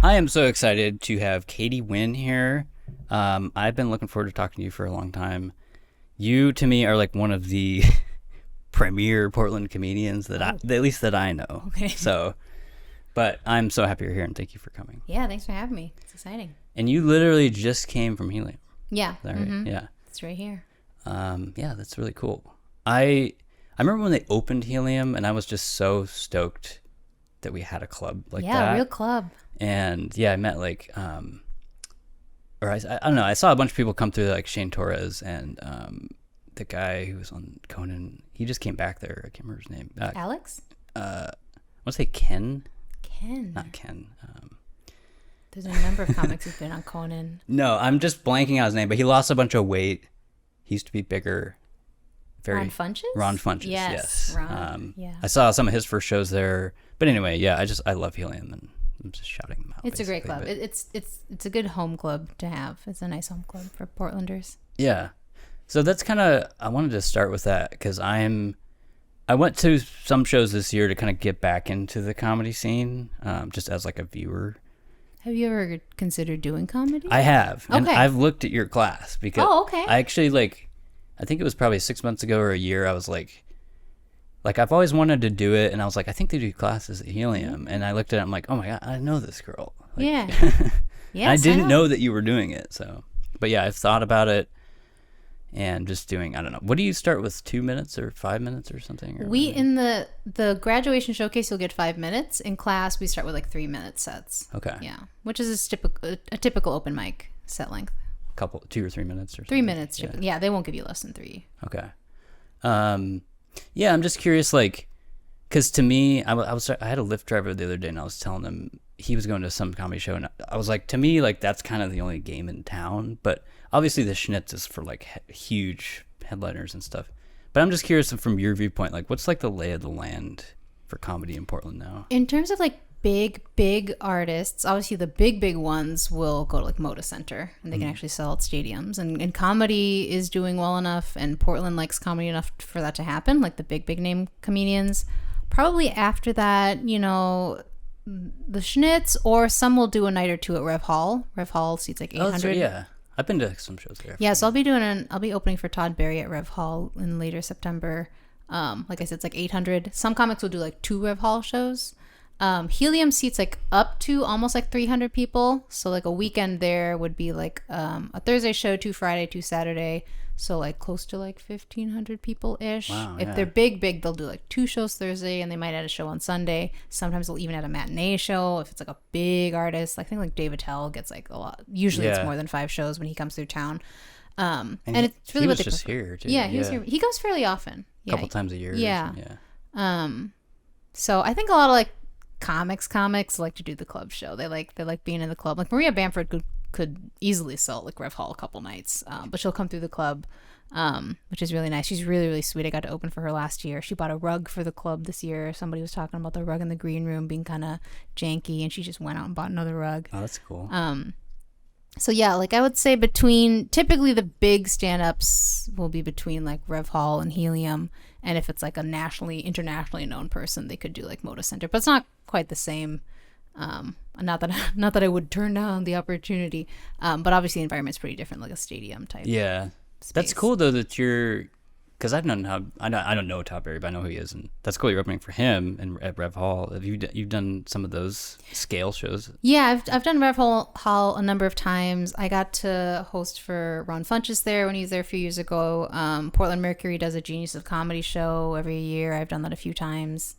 I am so excited to have Katie Nguyen here. I've been looking forward to talking to you for a long time. You, to me, are like one of the premier Portland comedians at least that I know. Okay. So, but I'm so happy you're here and thank you for coming. Yeah, thanks for having me. It's exciting. And you literally just came from Helium. Yeah. Is that right? Yeah. It's right here. Yeah, that's really cool. I remember when they opened Helium, and I was just so stoked that we had a club like that. Yeah, real club. And yeah, I met like, or I don't know, I saw a bunch of people come through, like Shane Torres and the guy who was on Conan. He just came back there. I can't remember his name. Alex? I want to say Ken. Ken. Not Ken. There's a number of comics who've been on Conan. No, I'm just blanking out his name, but he lost a bunch of weight. He used to be bigger. Ron Funches? Ron Funches, yes. Ron, yeah. I saw some of his first shows there. But anyway, yeah, I love Helium, and I'm just shouting them out. It's a great club. But It's a good home club to have. It's a nice home club for Portlanders. yeah. So that's kind of, I wanted to start with that because I went to some shows this year to kind of get back into the comedy scene, just as like a viewer. Have you ever considered doing comedy? I have. And Okay. I've looked at your class because okay. I actually I think it was probably 6 months ago or a year. I was like I've always wanted to do it. And I was like, I think they do classes at Helium. And I looked at it. I'm like, oh my God, I know this girl. Like, Yeah. and I didn't know that you were doing it. So, but yeah, I've thought about it and just doing, I don't know. What do you start with, 2 minutes or 5 minutes or something? Or In the graduation showcase, you'll get 5 minutes. In class, we start with like 3-minute sets. Okay. Yeah. Which is a typical open mic set length. Couple, 2 or 3 minutes or something. 3 minutes. Yeah. Yeah, they won't give you less than 3. Okay. Yeah, I'm just curious, like, because to me, I had a Lyft driver the other day, and I was telling him he was going to some comedy show, and I was like, to me, like, that's kind of the only game in town. But obviously, the Schnitz is for like huge headliners and stuff. But I'm just curious from your viewpoint, like, what's like the lay of the land for comedy in Portland now? In terms of like big artists, obviously the big ones will go to like Moda Center and they can actually sell at stadiums, and comedy is doing well enough, and Portland likes comedy enough for that to happen, like the big name comedians. Probably after that, the Schnitz, or some will do a night or two at Rev Hall. Rev Hall seats like 800. Oh, that's right, yeah. I've been to some shows there. Yeah, so I'll be opening for Todd Barry at Rev Hall in later September. Like I said, it's like 800. Some comics will do like 2 Rev Hall shows. Helium seats like up to almost like 300 people. So like a weekend there would be like a Thursday show, 2 Friday, 2 Saturday. So like close to like 1,500 people-ish. Wow, if yeah. they're big, they'll do like 2 shows Thursday, and they might add a show on Sunday. Sometimes they'll even add a matinee show if it's like a big artist. I think like David Tell gets like a lot. Usually it's Yeah. more than 5 shows when he comes through town. And he- it's really he what was they just prefer. here, too. Yeah, he was here. He comes fairly often. A couple times a year. or Yeah. something, yeah. So I think a lot of like comics like to do the club show. They like being in the club. Like Maria Bamford could easily sell like Rev Hall a couple nights, but she'll come through the club, which is really nice. She's really sweet. I got to open for her last year. She bought a rug for the club this year. Somebody was talking about the rug in the green room being kind of janky, and she just went out and bought another rug. Oh, that's cool. So yeah, like I would say typically the big stand-ups will be between like Rev Hall and Helium, and if it's like a internationally known person, they could do like Moda Center, but it's not quite the same. Not that I would turn down the opportunity, but obviously the environment's pretty different, like a stadium type. Yeah, that's space. cool though that you're, because I don't know Todd Barry, but I know who he is, and that's cool. You're opening for him and at Rev Hall. Have you've done some of those scale shows? Yeah, I've done Rev Hall a number of times. I got to host for Ron Funches there when he was there a few years ago. Portland Mercury does a Genius of Comedy show every year. I've done that a few times.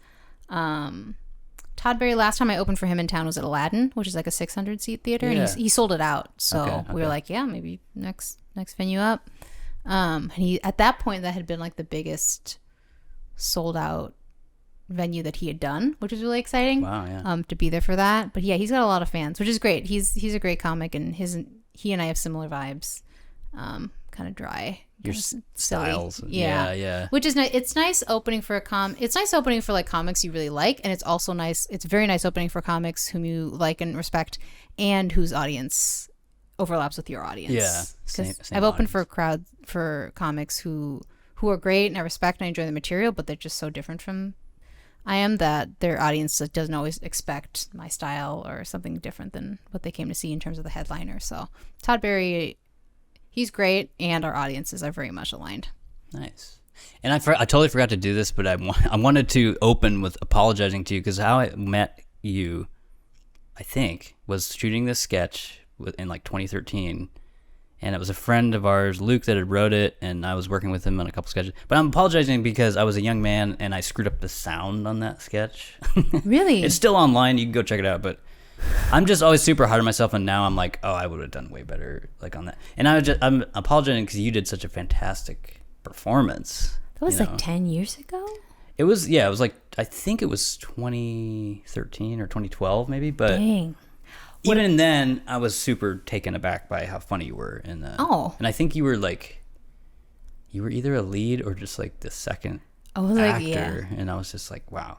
Todd Barry, last time I opened for him in town was at Aladdin, which is like a 600 seat theater, Yeah. and he sold it out. So Okay. we were like, yeah, maybe next venue up. And he, at that point, that had been like the biggest sold out venue that he had done, which was really exciting. Wow, yeah. To be there for that. But yeah, he's got a lot of fans, which is great. He's a great comic, and he and I have similar vibes. Kind of dry. Your silly. styles. Yeah. Yeah. Which is nice. It's nice opening for it's nice opening for like comics you really like, and it's also nice. It's very nice opening for comics whom you like and respect, and whose audience overlaps with your audience. Yeah, same I've opened audience. for comics who are great and I respect and I enjoy the material, but they're just so different from I am that their audience doesn't always expect my style or something different than what they came to see in terms of the headliner. So Todd Barry, he's great, and our audiences are very much aligned. Nice. And I totally forgot to do this, but I wanted to open with apologizing to you, because how I met you, I think, was shooting this sketch in like 2013. And it was a friend of ours, Luke, that had wrote it, and I was working with him on a couple sketches. But I'm apologizing because I was a young man and I screwed up the sound on that sketch. Really? It's still online. You can go check it out. But I'm just always super hard on myself, and now I'm like, oh, I would have done way better like on that. And I'm apologizing because you did such a fantastic performance. That was like 10 years ago? It was like, I think it was 2013 or 2012 maybe. But dang. Even then, I was super taken aback by how funny you were. And I think you were either a lead or just like the second actor. And I was just like, wow.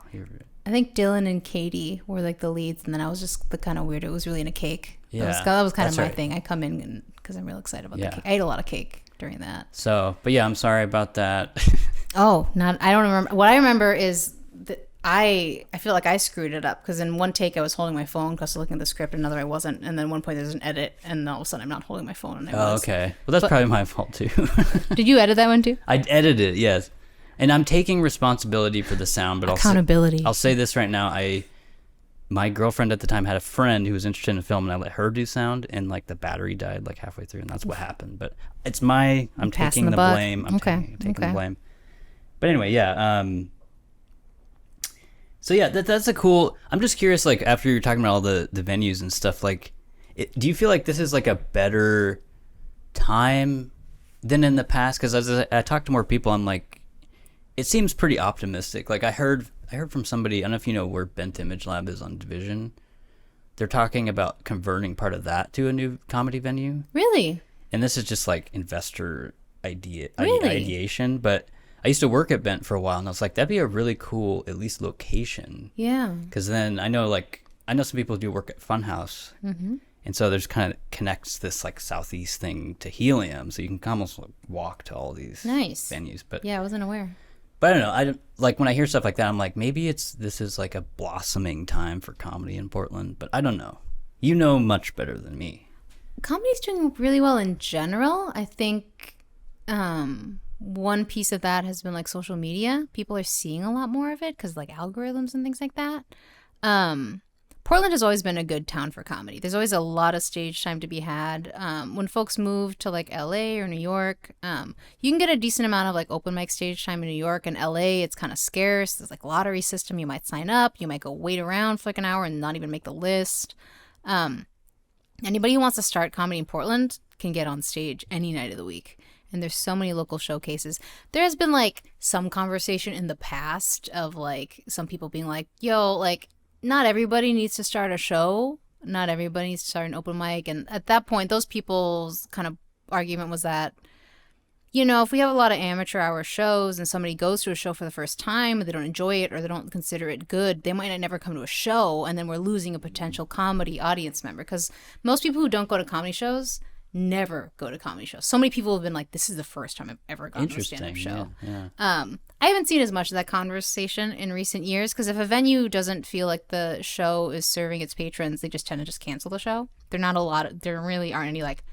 I think Dylan and Katie were like the leads, and then I was just the kind of weirdo who was really into cake. Yeah, that was kind of my thing. I come in because I'm real excited about the cake. I ate a lot of cake during that. So, but yeah, I'm sorry about that. I don't remember. What I remember is I feel like I screwed it up, because in one take I was holding my phone because I was looking at the script, and another I wasn't, and then one point there's an edit, and all of a sudden I'm not holding my phone, and I was. Okay. Well, that's probably my fault too. Did you edit that one too? I edited it, yes, and I'm taking responsibility for the sound, but accountability. I'll say this right now: my girlfriend at the time had a friend who was interested in the film, and I let her do sound, and like the battery died like halfway through, and that's what happened. But I'm taking the blame. I'm taking the blame. But anyway, yeah. So yeah, that's a cool. I'm just curious, like after you're talking about all the venues and stuff, like, do you feel like this is like a better time than in the past? Because as I talk to more people, I'm like, it seems pretty optimistic. Like I heard from somebody, I don't know if you know where Bent Image Lab is on Division. They're talking about converting part of that to a new comedy venue. Really? And this is just like investor ideation, but I used to work at Bent for a while, and I was like, that'd be a really cool, at least location. Yeah. Because then I know some people do work at Funhouse, and so there's kind of connects this like southeast thing to Helium, so you can almost like walk to all these venues. But yeah, I wasn't aware. But I don't know. Like when I hear stuff like that, I'm like, maybe this is like a blossoming time for comedy in Portland. But I don't know. You know much better than me. Comedy's doing really well in general. I think. One piece of that has been like social media. People are seeing a lot more of it because like algorithms and things like that. Portland has always been a good town for comedy. There's always a lot of stage time to be had. When folks move to like LA or New York, you can get a decent amount of like open mic stage time in New York. And LA, it's kind of scarce. There's like lottery system. You might sign up. You might go wait around for like an hour and not even make the list. Anybody who wants to start comedy in Portland can get on stage any night of the week. And there's so many local showcases. There has been like some conversation in the past of like some people being like, yo, like not everybody needs to start a show. Not everybody needs to start an open mic. And at that point, those people's kind of argument was that, you know, if we have a lot of amateur hour shows and somebody goes to a show for the first time and they don't enjoy it or they don't consider it good, they might not never come to a show. And then we're losing a potential comedy audience member. Because most people who don't go to comedy shows never go to comedy shows. So many people have been like, this is the first time I've ever gone to a stand-up show. Yeah. I haven't seen as much of that conversation in recent years, because if a venue doesn't feel like the show is serving its patrons, they just tend to just cancel the show. There really aren't any like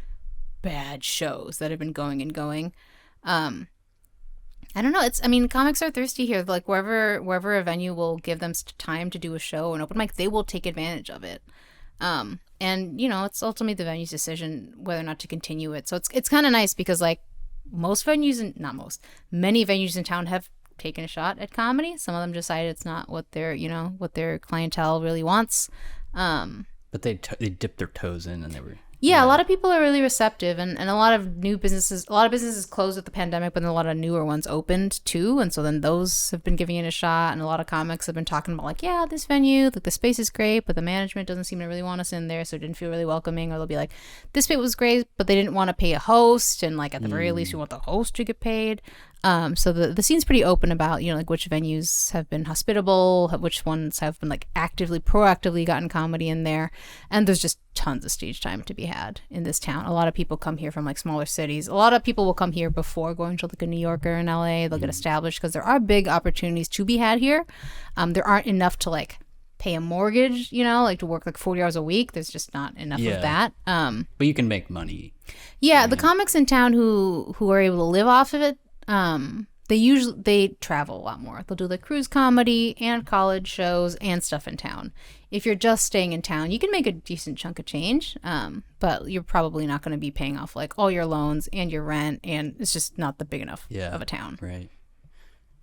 bad shows that have been going and going. I don't know. Comics are thirsty here. Like wherever a venue will give them time to do a show, an open mic, they will take advantage of it. And you know, it's ultimately the venue's decision whether or not to continue it. So it's kind of nice because like many venues in town have taken a shot at comedy. Some of them decided it's not what their clientele really wants. But they dipped their toes in and they were. Yeah, a lot of people are really receptive, and a lot of businesses closed with the pandemic, but then a lot of newer ones opened too, and so then those have been giving it a shot, and a lot of comics have been talking about like, yeah, this venue, like the space is great, but the management doesn't seem to really want us in there, so it didn't feel really welcoming, or they'll be like, this space was great, but they didn't want to pay a host, and like at the very least, we want the host to get paid. So the scene's pretty open about, you know, like which venues have been hospitable, which ones have been like proactively gotten comedy in there. And there's just tons of stage time to be had in this town. A lot of people come here from like smaller cities. A lot of people will come here before going to like a New York or in LA. They'll get established because there are big opportunities to be had here. There aren't enough to like pay a mortgage, you know, like to work like 40 hours a week. There's just not enough of that. But you can make money. Yeah, the comics in town who are able to live off of it, they travel a lot more. They'll do like cruise comedy and college shows and stuff in town. If you're just staying in town, you can make a decent chunk of change, but you're probably not going to be paying off like all your loans and your rent, and it's just not the big enough of a town. Right.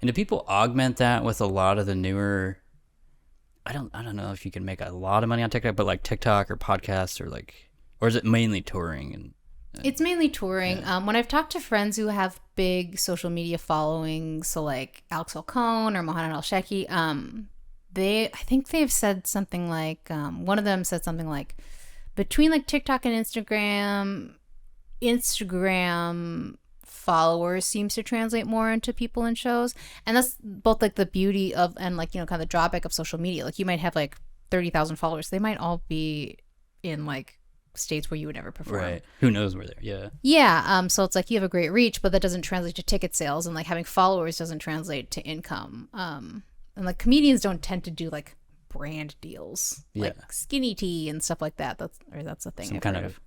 And do people augment that with a lot of the newer? I don't know if you can make a lot of money on TikTok, but like TikTok or podcasts or is it mainly touring and? It's mainly touring. Yeah. When I've talked to friends who have big social media followings, so like Alex Falcone or Mohamed Al-Sheki, I think they've said something like, one of them said something like, between like TikTok and Instagram followers seems to translate more into people in shows. And that's both like the beauty of, and like, you know, kind of the drawback of social media. Like you might have like 30,000 followers. They might all be in like states where you would never perform. Right. Who knows where they're, yeah. So it's like you have a great reach, but that doesn't translate to ticket sales, and like having followers doesn't translate to income. And like comedians don't tend to do like brand deals, like skinny tea and stuff like that. That's a thing. Some kind of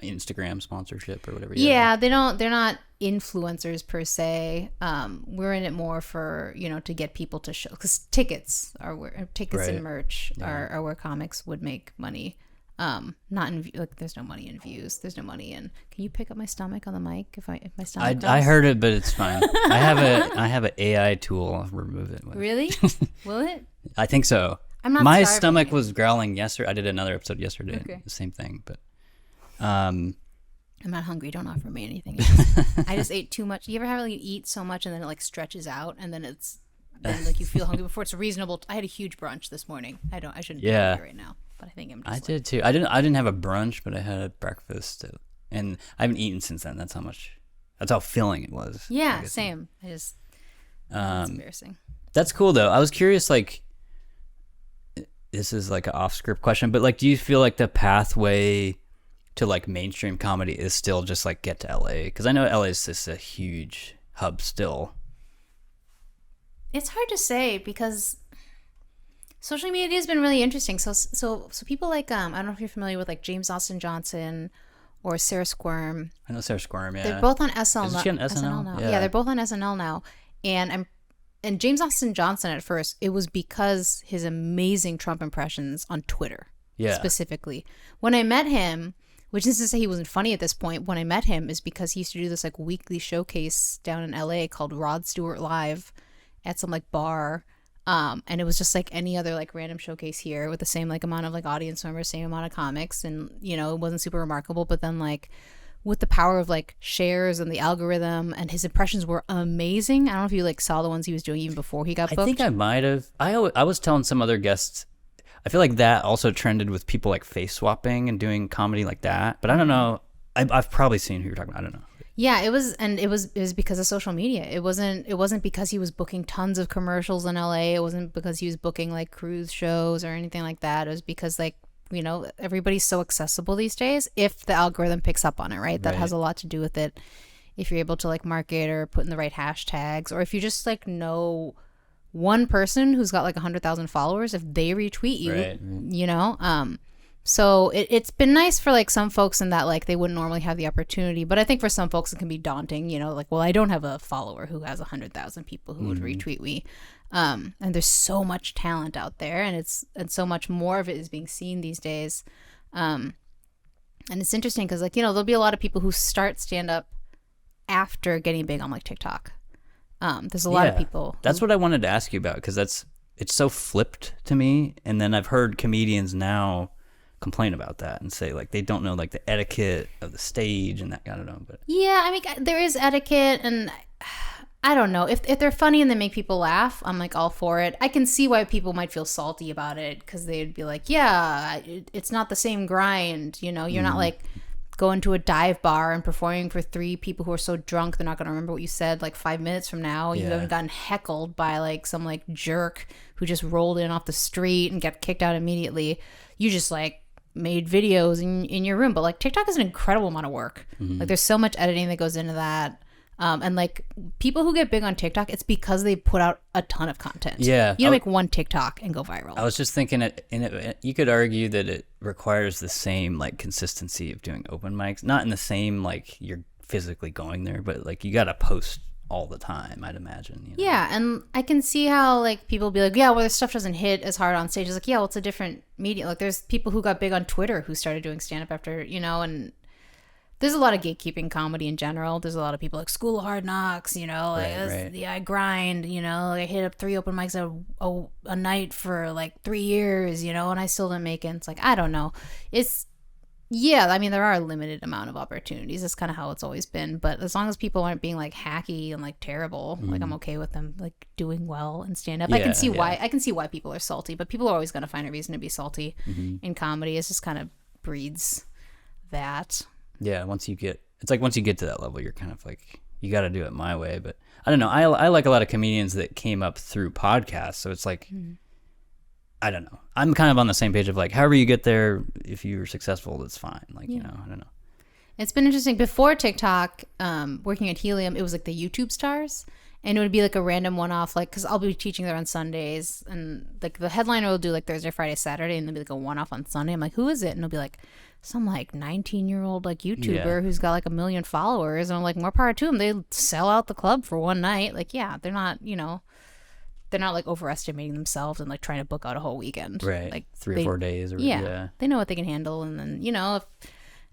Instagram sponsorship or whatever. Yeah, they're not influencers per se. We're in it more for, you know, to get people to show, because tickets and merch are where comics would make money. Not in like there's no money in views, there's no money in, can you pick up my stomach on the mic if my stomach I heard it, but it's fine. I have an AI tool. I'll remove it with. Really? Will it? I think so. I'm not my starving. Stomach was growling yesterday. I did another episode yesterday. Okay. The same thing, but I'm not hungry, don't offer me anything. I just ate too much. You ever have like you eat so much and then it like stretches out and then like you feel hungry before it's reasonable I had a huge brunch this morning. I shouldn't be hungry right now. But I think I'm just did too. I didn't have a brunch, but I had a breakfast, and I haven't eaten since then. That's how filling it was. Yeah, same. It's embarrassing. That's cool though. I was curious, like, this is like an off-script question, but like, do you feel like the pathway to like mainstream comedy is still just like get to LA? Because I know LA is just a huge hub still. It's hard to say because social media has been really interesting. So people like I don't know if you're familiar with like James Austin Johnson or Sarah Squirm. I know Sarah Squirm. Yeah, they're both on SNL. Is she on SNL now? Yeah, they're both on SNL now. And James Austin Johnson at first, it was because his amazing Trump impressions on Twitter. Yeah. Specifically, when I met him, which is to say he wasn't funny at this point. When I met him, is because he used to do this like weekly showcase down in LA called Rod Stewart Live at some like bar. And it was just like any other like random showcase here with the same like amount of like audience members, same amount of comics, and you know, it wasn't super remarkable, but then like with the power of like shares and the algorithm, and his impressions were amazing. I don't know if you like saw the ones he was doing even before he got booked. I think I might have. I was telling some other guests, I feel like that also trended with people like face swapping and doing comedy like that, but I don't know. I've probably seen who you're talking about. I don't know. Yeah, it was because of social media. It wasn't because he was booking tons of commercials in LA. It wasn't because he was booking like cruise shows or anything like that. It was because like, you know, everybody's so accessible these days if the algorithm picks up on it, right? That has a lot to do with it. If you're able to like market or put in the right hashtags, or if you just like know one person who's got like 100,000 followers, if they retweet you, you know, so it's been nice for like some folks in that like they wouldn't normally have the opportunity, but I think for some folks it can be daunting, you know, like, well, I don't have a follower who has 100,000 people who would retweet me, and there's so much talent out there, and so much more of it is being seen these days, and it's interesting because like, you know, there'll be a lot of people who start stand up after getting big on like TikTok. There's a lot of people. That's what I wanted to ask you about, because it's so flipped to me, and then I've heard comedians now complain about that and say like they don't know like the etiquette of the stage and that. I don't know, but yeah, I mean there is etiquette, and I don't know if they're funny and they make people laugh, I'm like all for it. I can see why people might feel salty about it because they'd be like, yeah, it's not the same grind, you know, you're not like going to a dive bar and performing for 3 people who are so drunk they're not going to remember what you said like 5 minutes from now. You haven't gotten heckled by like some like jerk who just rolled in off the street and got kicked out immediately. You just like made videos in your room. But like TikTok is an incredible amount of work. Like there's so much editing that goes into that. And like people who get big on TikTok, it's because they put out a ton of content. Yeah. You make one TikTok and go viral. I was just thinking you could argue that it requires the same like consistency of doing open mics, not in the same like you're physically going there, but like you got to post all the time, I'd imagine. You know? Yeah, and I can see how like people be like, yeah, well, this stuff doesn't hit as hard on stage. It's like, yeah, well, it's a different media. Like there's people who got big on Twitter who started doing stand-up after, you know, and there's a lot of gatekeeping comedy in general. There's a lot of people like School of Hard Knocks, you know, like right. I grind, you know, I hit up 3 open mics a night for like 3 years, you know, and I still didn't make it. It's like, I don't know. Yeah, I mean, there are a limited amount of opportunities. That's kind of how it's always been. But as long as people aren't being like hacky and like terrible, like I'm okay with them like doing well and stand up. I can see why people are salty, but people are always going to find a reason to be salty in comedy. It just kind of breeds that. Yeah, once you get to that level, you're kind of like, you got to do it my way. But I don't know. I like a lot of comedians that came up through podcasts. So it's like, I don't know. I'm kind of on the same page of like, however you get there, if you're successful, that's fine. Like, you know, I don't know. It's been interesting. Before TikTok, working at Helium, it was like the YouTube stars. And it would be like a random one-off, like, because I'll be teaching there on Sundays. And like the headliner will do like Thursday, Friday, Saturday. And there'll be like a one-off on Sunday. I'm like, who is it? And it'll be like, some like 19-year-old like YouTuber who's got like 1 million followers, and I'm like, more power to them. They sell out the club for one night. Like, yeah, they're not, you know, they're not like overestimating themselves and like trying to book out a whole weekend, right? Like 3 or 4 days, or they know what they can handle. And then, you know,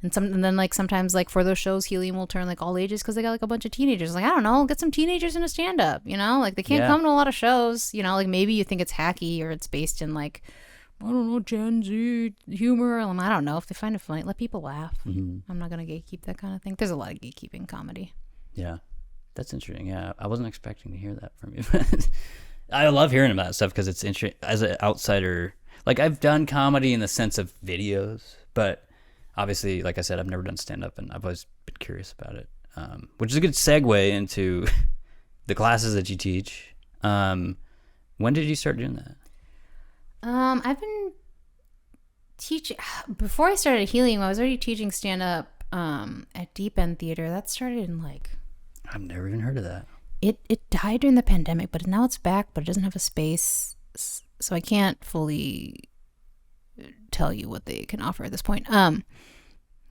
and then like sometimes like for those shows, Helium will turn like all ages because they got like a bunch of teenagers. Like, I don't know, get some teenagers in a stand-up, you know, like they can't come to a lot of shows, you know, like maybe you think it's hacky or it's based in like, I don't know, Gen Z humor. I don't know. If they find it funny, let people laugh. I'm not going to gatekeep that kind of thing. There's a lot of gatekeeping comedy. Yeah. That's interesting. Yeah. I wasn't expecting to hear that from you. I love hearing about that stuff because it's interesting as an outsider. Like, I've done comedy in the sense of videos, but obviously, like I said, I've never done stand-up, and I've always been curious about it, which is a good segue into the classes that you teach. When did you start doing that? I've been teaching before I started Helium. I was already teaching stand up at Deep End Theater. That started in like, I've never even heard of that. It died during the pandemic, but now it's back, but it doesn't have a space, so I can't fully tell you what they can offer at this point. That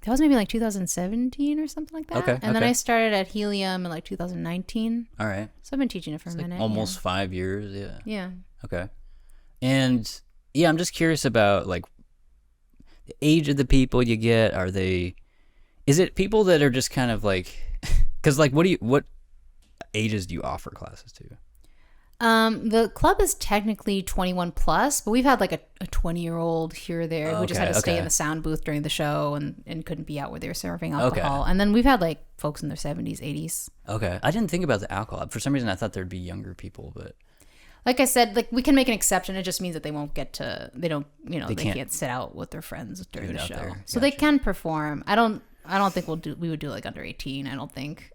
was maybe like 2017 or something like that. And then I started at Helium in like 2019. All right. So I've been teaching it for a minute. Like almost 5 years. Yeah. Yeah. Okay. And yeah, I'm just curious about like the age of the people you get. Is it people that are just kind of like, because like what ages do you offer classes to? The club is technically 21 plus, but we've had like a 20-year-old here or there who just had to stay in the sound booth during the show and couldn't be out where they were serving alcohol. And then we've had like folks in their 70s, 80s. Okay. I didn't think about the alcohol. For some reason, I thought there'd be younger people, but like I said, like we can make an exception. It just means that they can't sit out with their friends during the show. Gotcha. So they can perform. I don't think we would do like under 18. I don't think.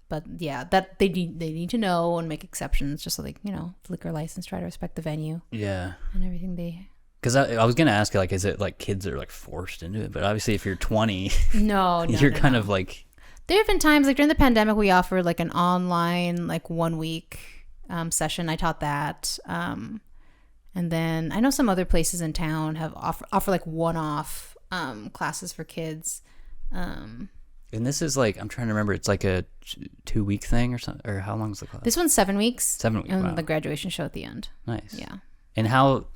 But yeah, that they need to know and make exceptions just so they, you know, liquor license, try to respect the venue. Yeah. And everything they. Because I was gonna ask, like, is it like kids are like forced into it? But obviously, if you're 20, no, you're kind of like. There have been times like during the pandemic we offered like an online like 1 week session. I taught that, and then I know some other places in town have offer like one-off classes for kids. And this is like, I'm trying to remember, it's like a 2-week thing or something, or how long is the class? This one's 7 weeks. 7 weeks. And wow. the graduation show at the end. Nice. Yeah. And how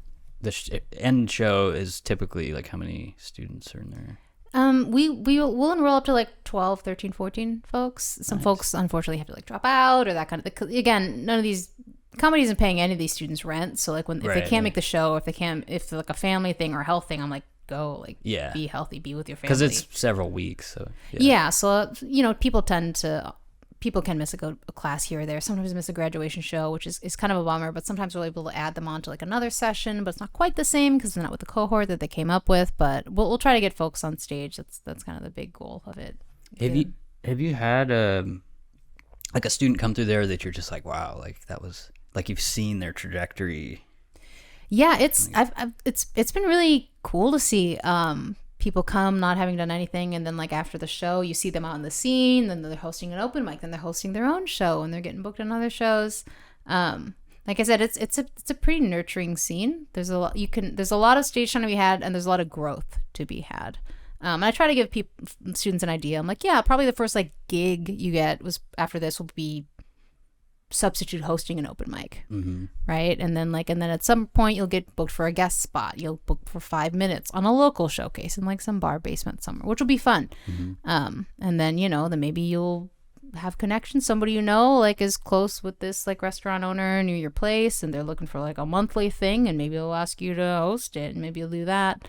the end show is typically like how many students are in there? We'll enroll up to like 12, 13, 14 folks. Some folks unfortunately have to like drop out or that kind of thing. Again, none of these comedy isn't paying any of these students rent. So like if they can't make the show, if they're like a family thing or a health thing, I'm like, go, like, be healthy, be with your family. Because it's several weeks. So yeah. So, you know, people tend to people can miss a class here or there. Sometimes miss a graduation show, which is kind of a bummer, but sometimes we're able to add them on to like another session, but it's not quite the same because they're not with the cohort that they came up with, but we'll try to get folks on stage. That's kind of the big goal of it. Have you had like a student come through there that you're just like, wow, like that was like you've seen their trajectory? Yeah, it's been really cool to see people come not having done anything, and then like after the show you see them out in the scene, then they're hosting an open mic, then they're hosting their own show, and they're getting booked on other shows. Like I said, it's a pretty nurturing scene. There's a lot of stage time to be had, and there's a lot of growth to be had. And I try to give students an idea. I'm like, yeah, probably the first like gig you get was after this will be substitute hosting an open mic, right? And then at some point you'll get booked for a guest spot. You'll book for 5 minutes on a local showcase in like some bar basement somewhere, which will be fun. And then then maybe you'll have connections. Somebody like is close with this like restaurant owner near your place, and they're looking for like a monthly thing, and maybe they'll ask you to host it, and maybe you'll do that.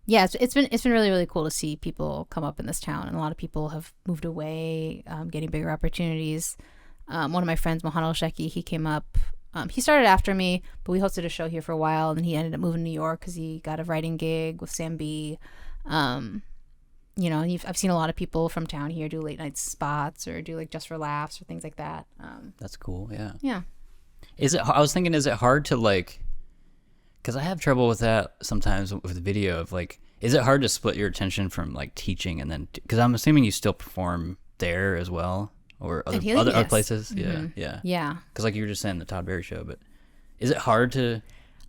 Yeah, it's been really, really cool to see people come up in this town, and a lot of people have moved away, getting bigger opportunities. One of my friends, Mohan Sheki, he came up. He started after me, but we hosted a show here for a while, and then he ended up moving to New York because he got a writing gig with Sam B. And I've seen a lot of people from town here do late night spots or do like Just for Laughs or things like that. That's cool. Yeah. Yeah. I was thinking, is it hard to like? Because I have trouble with that sometimes with the video of like, is it hard to split your attention from like teaching and then, because I'm assuming you still perform there as well or other places? Yeah. Because like you were just saying the Todd Berry show, but is it hard to?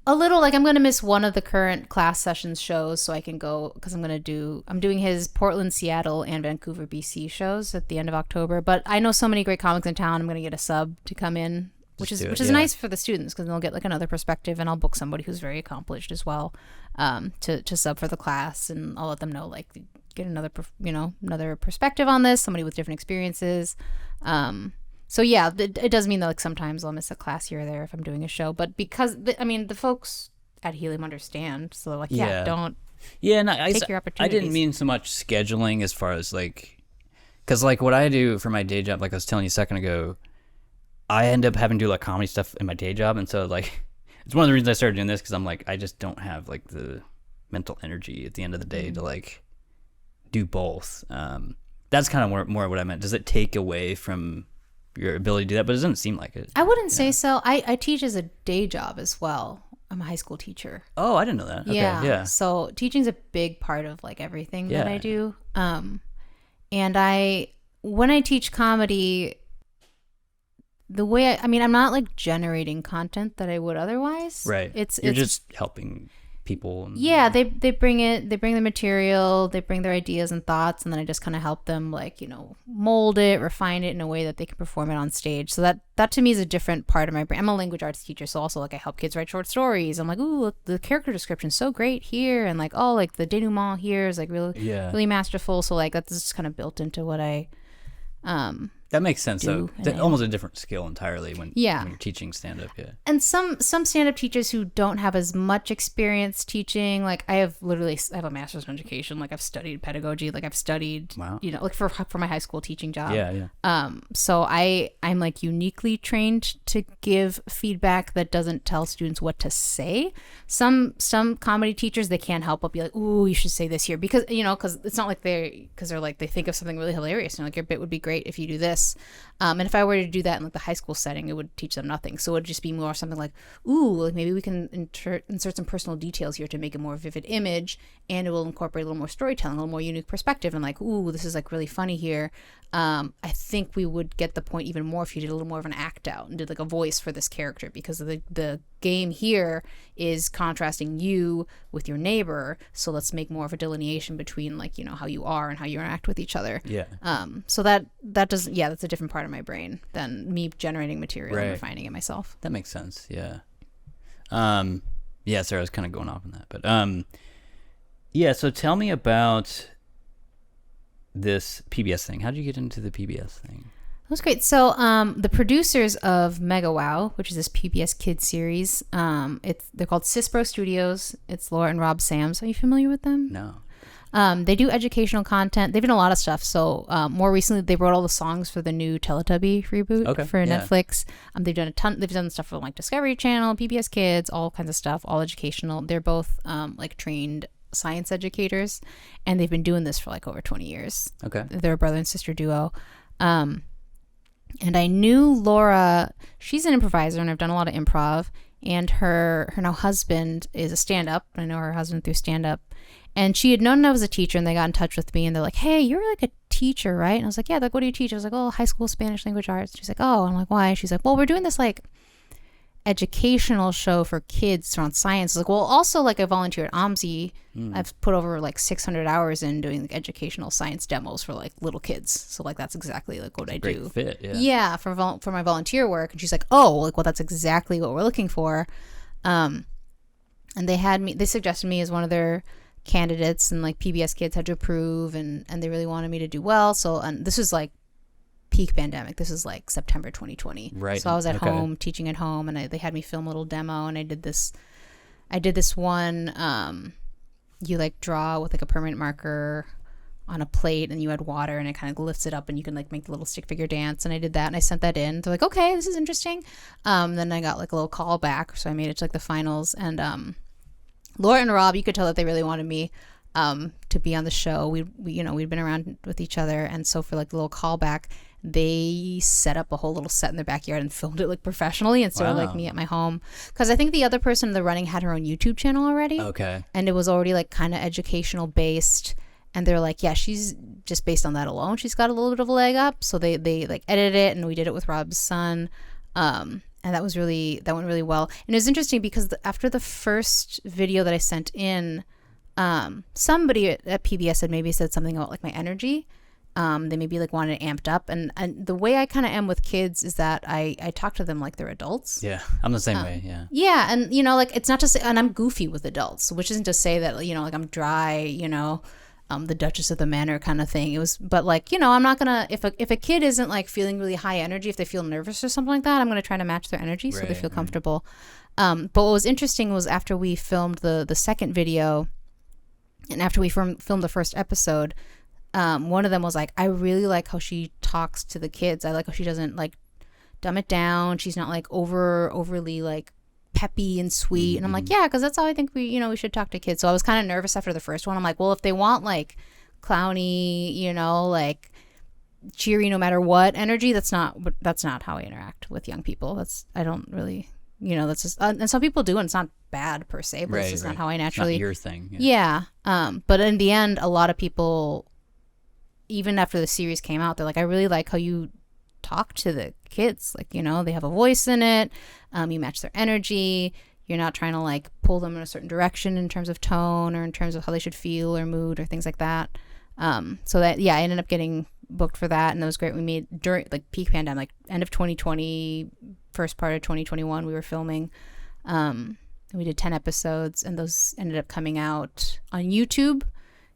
A little. Like I'm going to miss one of the current class sessions shows so I can go, because I'm doing his Portland, Seattle, and Vancouver, BC shows at the end of October. But I know so many great comics in town. I'm going to get a sub to come in. Which is nice for the students because they'll get like another perspective, and I'll book somebody who's very accomplished as well to sub for the class, and I'll let them know like get another perspective on this, somebody with different experiences. So yeah, it does mean that like sometimes I'll miss a class here or there if I'm doing a show, but because the folks at Helium understand, so like don't take your opportunities. I didn't mean so much scheduling as far as like, because like what I do for my day job, like I was telling you a second ago, I end up having to do like comedy stuff in my day job, and so like it's one of the reasons I started doing this, because I'm like I just don't have like the mental energy at the end of the day to like do both. That's kind of more what I meant. Does it take away from your ability to do that? But it doesn't seem like it. I wouldn't say so. I teach as a day job as well. I'm a high school teacher. Oh, I didn't know that. Okay, yeah. So teaching's a big part of like everything that I do. And when I teach comedy, the way I'm not like generating content that I would otherwise. Right. You're just helping people. They bring the material, they bring their ideas and thoughts, and then I just kind of help them like mold it, refine it in a way that they can perform it on stage. So that to me is a different part of my brain. I'm a language arts teacher, so also like I help kids write short stories. I'm like, ooh, the character description's so great here, and like like the denouement here is like really masterful. So like that's just kind of built into what I that makes sense. So almost a different skill entirely when you're teaching stand-up. Yeah. And some stand-up teachers who don't have as much experience teaching, like I have a master's in education. Like I've studied pedagogy. Like I've studied, like for my high school teaching job. Yeah. So I'm like uniquely trained to give feedback that doesn't tell students what to say. Some comedy teachers, they can't help but be like, ooh, you should say this here, because because it's not like they're like they think of something really hilarious and like your bit would be great if you do this. And if I were to do that in like the high school setting, it would teach them nothing. So it would just be more something like, ooh, like maybe we can insert some personal details here to make a more vivid image, and it will incorporate a little more storytelling, a little more unique perspective, and like, ooh, this is like really funny here. I think we would get the point even more if you did a little more of an act out and did like a voice for this character, because the game here is contrasting you with your neighbor. So let's make more of a delineation between like, how you are and how you interact with each other. Yeah. So that doesn't, that's a different part of my brain than me generating material and refining it myself. That makes sense. Yeah. Sorry, I was kind of going off on that, but so tell me about this PBS thing. How did you get into the PBS thing? That was great. So the producers of Mega Wow, which is this PBS Kids series, they're called Cispro Studios. It's Laura and Rob Sams. Are you familiar with them? No. They do educational content. They've done a lot of stuff. So more recently, they wrote all the songs for the new Teletubby reboot for Netflix. They've done a ton. They've done stuff for like Discovery Channel, PBS Kids, all kinds of stuff, all educational. They're both like trained science educators, and they've been doing this for like over 20 years. Okay. They're a brother and sister duo. And I knew Laura, she's an improviser, and I've done a lot of improv. And her now husband is a stand-up. I know her husband through stand-up. And she had known I was a teacher, and they got in touch with me, and they're like, hey, you're like a teacher, right? And I was like, yeah. They're like, what do you teach? I was like, oh, high school Spanish language arts. She's like, oh. I'm like, why? She's like, well, we're doing this like educational show for kids around science. I was like, well, also like I volunteer at OMSI. I've put over like 600 hours in doing like educational science demos for like little kids. So like that's exactly like what I do. Great fit, yeah. For my volunteer work. And she's like, oh, like well, that's exactly what we're looking for. And they suggested me as one of their candidates, and like PBS Kids had to approve, and they really wanted me to do well. So this was like peak pandemic. This is like September 2020. Right. So I was at home teaching at home, and they had me film a little demo, and I did this one. You like draw with like a permanent marker on a plate, and you add water, and it kind of lifts it up, and you can like make the little stick figure dance. And I did that, and I sent that in. They're like, okay, this is interesting. Then I got like a little call back, so I made it to like the finals. And Laura and Rob, you could tell that they really wanted me to be on the show. We we'd been around with each other, and so for like the little callback, they set up a whole little set in their backyard and filmed it like professionally instead of like me at my home. Because I think the other person in the running had her own YouTube channel already. Okay. And it was already like kind of educational based. And they're like, yeah, she's just based on that alone, she's got a little bit of a leg up. So they like edited it, and we did it with Rob's son. And that went really well. And it was interesting because after the first video that I sent in, somebody at PBS had maybe said something about like my energy. They maybe like wanted it amped up, and the way I kind of am with kids is that I talk to them like they're adults. Yeah, I'm the same way. Yeah, and like it's not to say, and I'm goofy with adults, which isn't to say that like I'm dry, the Duchess of the Manor kind of thing. It was, but like I'm not gonna if a kid isn't like feeling really high energy, if they feel nervous or something like that, I'm gonna try to match their energy so they feel comfortable. But what was interesting was after we filmed the second video, and after we filmed the first episode. One of them was like, I really like how she talks to the kids. I like how she doesn't like dumb it down. She's not like overly like peppy and sweet. And I'm like, yeah, because that's how I think we should talk to kids. So I was kind of nervous after the first one. I'm like, well, if they want like clowny, like cheery no matter what energy, that's not how I interact with young people. I don't really, that's just, and some people do, and it's not bad per se, but it's just not how I naturally. Not your thing. Yeah. But in the end, a lot of people, even after the series came out, they're like, I really like how you talk to the kids. Like, they have a voice in it. You match their energy. You're not trying to like pull them in a certain direction in terms of tone or in terms of how they should feel or mood or things like that. So that, I ended up getting booked for that. And that was great. We made during like peak pandemic, end of 2020, first part of 2021, we were filming. And we did 10 episodes, and those ended up coming out on YouTube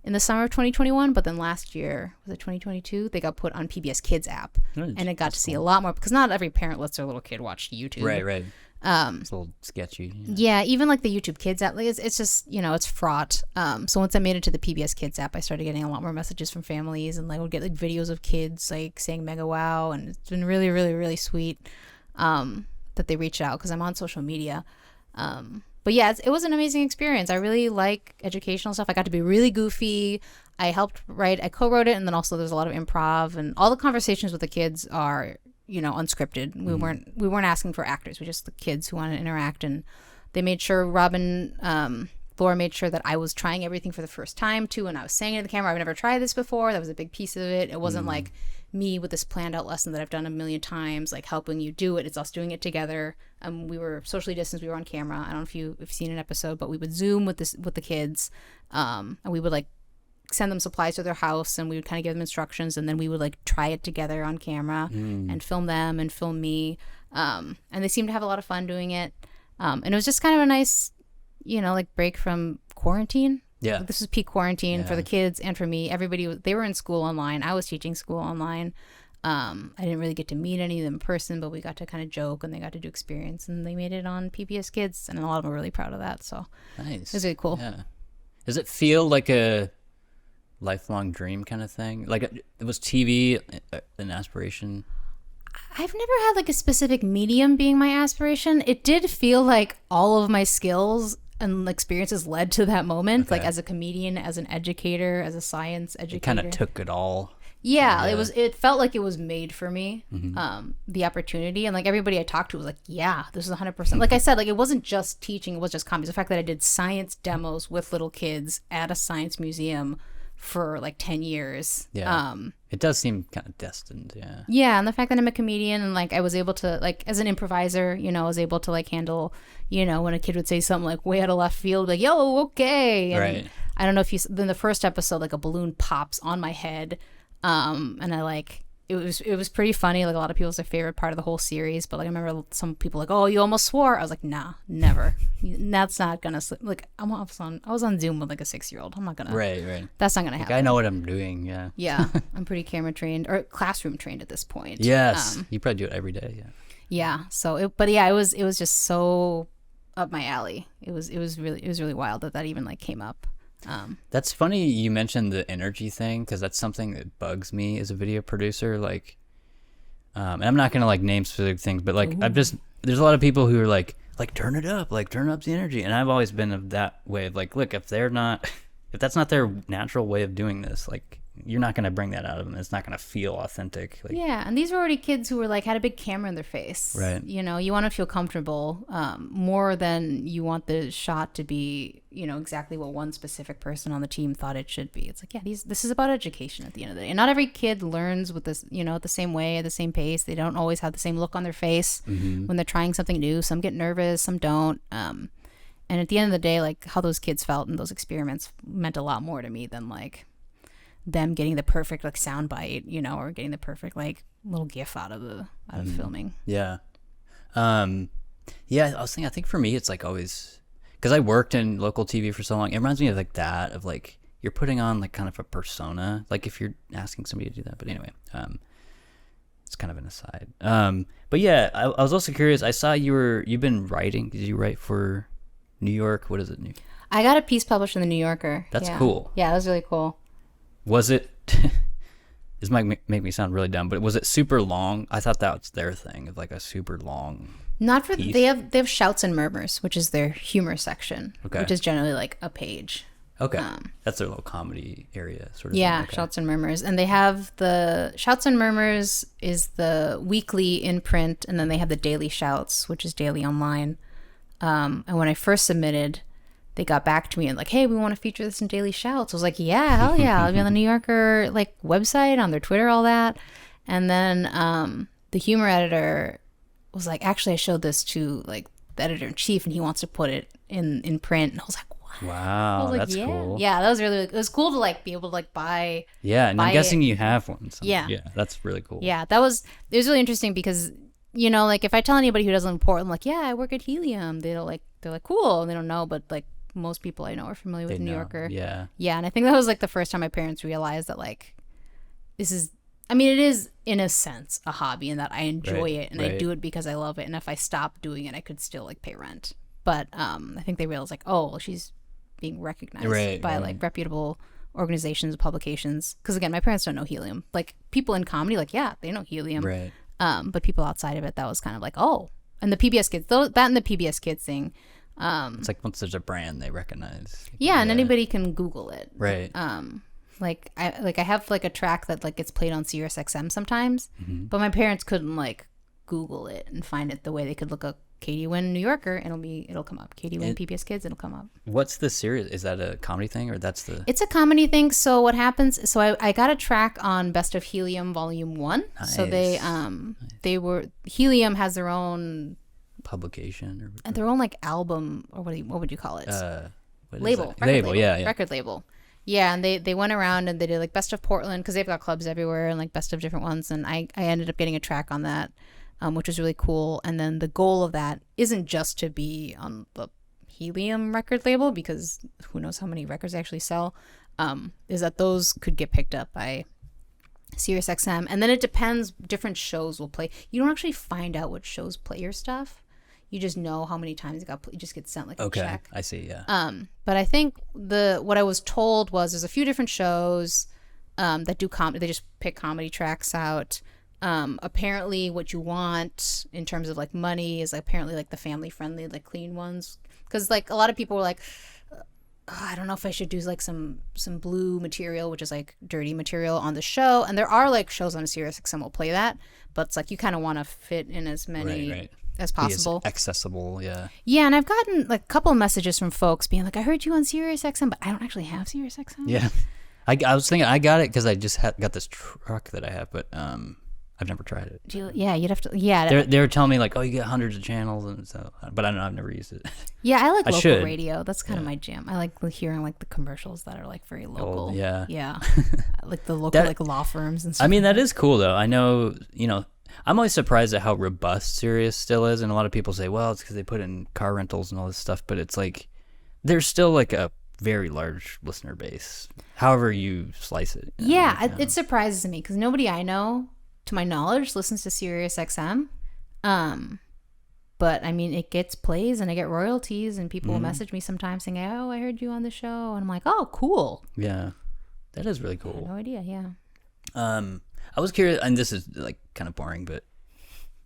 in the summer of 2021, but then last year, was it 2022? They got put on PBS Kids app, and it got to see a lot more, because not every parent lets their little kid watch YouTube. Right. It's a little sketchy. Yeah, even like the YouTube Kids app, like it's just it's fraught. So once I made it to the PBS Kids app, I started getting a lot more messages from families, and like would get like videos of kids like saying "Mega Wow," and it's been really, really, really sweet that they reached out, because I'm on social media. But yeah, it was an amazing experience. I really like educational stuff. I got to be really goofy. I co-wrote it, and then also there's a lot of improv, and all the conversations with the kids are, unscripted. We weren't asking for actors. We just the kids who want to interact, and they made sure Laura made sure that I was trying everything for the first time too, and I was saying it to the camera, I've never tried this before. That was a big piece of it. It wasn't like me with this planned out lesson that I've done a million times, like helping you do it. It's us doing it together. We were socially distanced. We were on camera. I don't know if you've seen an episode, but we would Zoom with the kids, and we would like send them supplies to their house, and we would kind of give them instructions, and then we would like try it together on camera and film them and film me. And they seemed to have a lot of fun doing it. And it was just kind of a nice, like break from quarantine. Yeah. This was peak quarantine for the kids and for me. They were in school online. I was teaching school online. I didn't really get to meet any of them in person, but we got to kind of joke, and they got to do experience, and they made it on PBS Kids, and a lot of them were really proud of that. So nice. it was really cool. Yeah. Does it feel like a lifelong dream kind of thing? Like, was TV an aspiration? I've never had like a specific medium being my aspiration. It did feel like all of my skills and experiences led to that moment. Like as a comedian, as an educator, as a science educator. It kind of took it all. Yeah, it felt like it was made for me, the opportunity. And like everybody I talked to was like, yeah, this is 100%. Like I said, like it wasn't just teaching, it was just comedy. The fact that I did science demos with little kids at a science museum for like 10 years. Yeah. It does seem kind of destined. Yeah. Yeah. And the fact that I'm a comedian and like I was able to, like, as an improviser, you know, I was able to like handle, you know, when a kid would say something like way out of left field, like, yo, okay. And right. I don't know if then the first episode, like a balloon pops on my head. And I like, it was pretty funny. Like a lot of people's their favorite part of the whole series, but like I remember some people like, oh, you almost swore. I was like, nah, never. That's not gonna slip. Like I was on Zoom with like a 6-year-old. I'm not gonna. Right. That's not gonna happen. I know what I'm doing. Yeah. Yeah, I'm pretty camera trained or classroom trained at this point. Yes, you probably do it every day. Yeah. Yeah. So, it was just so up my alley. It was really wild that even like came up. That's funny you mentioned the energy thing, because that's something that bugs me as a video producer. Like, and I'm not gonna like name specific things, but like there's a lot of people who are like turn it up the energy, and I've always been of that way of like, look, if that's not their natural way of doing this, like you're not gonna bring that out of them. It's not gonna feel authentic. Like, yeah, and these were already kids who were like had a big camera in their face. Right. You know, you want to feel comfortable more than you want the shot to be, you know, exactly what one specific person on the team thought it should be. It's like, yeah, this is about education at the end of the day. And not every kid learns with this, you know, the same way, at the same pace. They don't always have the same look on their face when they're trying something new. Some get nervous, some don't. And at the end of the day, like how those kids felt in those experiments meant a lot more to me than like them getting the perfect like sound bite, you know, or getting the perfect like little gif out of filming. Yeah. Yeah, I think for me it's like always, because I worked in local TV for so long, it reminds me of like that, of like you're putting on like kind of a persona, like if you're asking somebody to do that. But anyway, it's kind of an aside. But yeah, I was also curious, I saw you've been writing. Did you write for New York? What is it? I got a piece published in the New Yorker. That's cool. Yeah, that was really cool. Was it this might make me sound really dumb, but was it super long? I thought that was their thing, of like a super long Not for piece. They have Shouts and Murmurs, which is their humor section, okay, which is generally like a page. Okay. That's their little comedy area sort of Yeah, thing. Okay. Shouts and Murmurs. And they have the Shouts and Murmurs is the weekly in print, and then they have the daily Shouts, which is daily online. And when I first submitted, they got back to me and like, hey, we want to feature this in Daily Shouts. I was like, yeah, hell yeah. I'll be on the New Yorker like website, on their Twitter, all that. And then the humor editor was like, actually, I showed this to like the editor in chief, and he wants to put it in print. And I was like, what? Wow, that's yeah. cool. Yeah, that was really, it was cool to like be able to like buy. Yeah, and I'm guessing you have one. Yeah. Yeah, that's really cool. Yeah, it was really interesting because, you know, like if I tell anybody who doesn't report, I'm like, yeah, I work at Helium. They're like, cool. And they don't know, but like most people I know are familiar with New Yorker. Yeah. Yeah, and I think that was like the first time my parents realized that like this is, I mean, it is in a sense a hobby, and that I enjoy it and I do it because I love it. And if I stopped doing it, I could still like pay rent. But I think they realized like, oh, well, she's being recognized by like reputable organizations, publications. Because again, my parents don't know Helium. Like people in comedy, like yeah, they know Helium. Right. But people outside of it, that was kind of like, oh, and the PBS Kids, that and the PBS Kids thing. It's like once there's a brand they recognize. Yeah, and anybody can Google it. Right. Like I have like a track that like gets played on Sirius XM sometimes, but my parents couldn't like Google it and find it the way they could look up Katie Nguyen New Yorker, and it'll come up. Katie Nguyen PBS Kids, it'll come up. What's the series? Is that a comedy thing, or that's the? It's a comedy thing. So what happens? So I got a track on Best of Helium Volume 1. Nice. So they were Helium has their own publication and their own like album, or what would you call it? Label. Record label. Yeah, and they went around and they did like Best of Portland, because they've got clubs everywhere, and like Best of different ones, and I ended up getting a track on that, which was really cool. And then the goal of that isn't just to be on the Helium record label, because who knows how many records they actually sell, is that those could get picked up by Sirius XM. And then it depends, different shows will play. You don't actually find out what shows play your stuff. You just know how many times you just get sent like a Okay, check. I see. Yeah. But I think what I was told was there's a few different shows that do comedy. They just pick comedy tracks out. Apparently, what you want in terms of like money is apparently like the family friendly, like clean ones. Because like a lot of people were like, I don't know if I should do like some blue material, which is like dirty material on the show. And there are like shows on SiriusXM will play that, but it's like you kind of want to fit in as many as possible. Be as accessible, yeah. Yeah, and I've gotten like a couple of messages from folks being like, I heard you on SiriusXM, but I don't actually have SiriusXM. Yeah. I was thinking I got it because I just got this truck that I have, but I've never tried it. You'd have to. Yeah, they were telling me like, oh, you get hundreds of channels, and so, but I don't know, I've never used it. Yeah, I like I local should. radio. That's kind of my jam. I like hearing like the commercials that are like very local. Yeah. Yeah, like the local like law firms and stuff. I mean, that is cool though. I know, I'm always surprised at how robust Sirius still is, and a lot of people say, well, it's because they put in car rentals and all this stuff, but it's like there's still like a very large listener base, however you slice it. It surprises me because nobody I know, to my knowledge, listens to SiriusXM. But I mean, it gets plays and I get royalties, and people will message me sometimes saying, "Oh, I heard you on the show," and I'm like, "Oh, cool." Yeah, that is really cool. I had no idea. Yeah. I was curious, and this is like kind of boring, but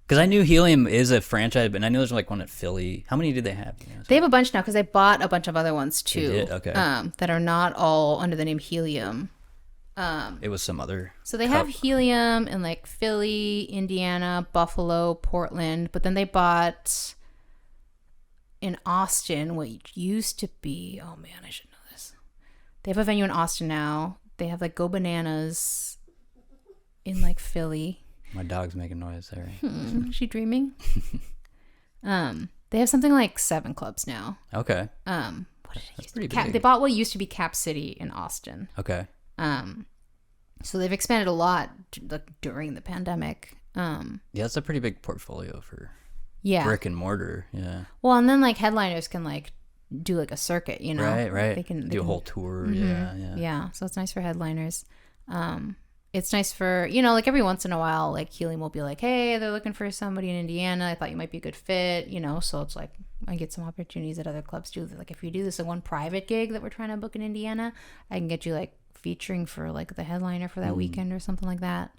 because I knew Helium is a franchise, but I know there's like one at Philly. How many do they have? They have a bunch now because they bought a bunch of other ones too. They did? Okay. That are not all under the name Helium. It was some other. So they have Helium in like Philly, Indiana, Buffalo, Portland, but then they bought in Austin what used to be. Oh man, I should know this. They have a venue in Austin now. They have like Go Bananas in like Philly. My dog's making noise there. Is she dreaming? They have something like 7 clubs now. Okay. What did That's pretty big. They bought what used to be Cap City in Austin. Okay. So they've expanded a lot during the pandemic. Yeah, that's a pretty big portfolio for Yeah. brick and mortar. Yeah. Well, and then like headliners can like do like a circuit, Right. They can do a whole tour. Yeah. Yeah, so it's nice for headliners. It's nice for, like every once in a while, like Helium will be like, hey, they're looking for somebody in Indiana. I thought you might be a good fit, so it's like I get some opportunities that other clubs do. Like if you do this one private gig that we're trying to book in Indiana, I can get you like featuring for like the headliner for that weekend or something like that.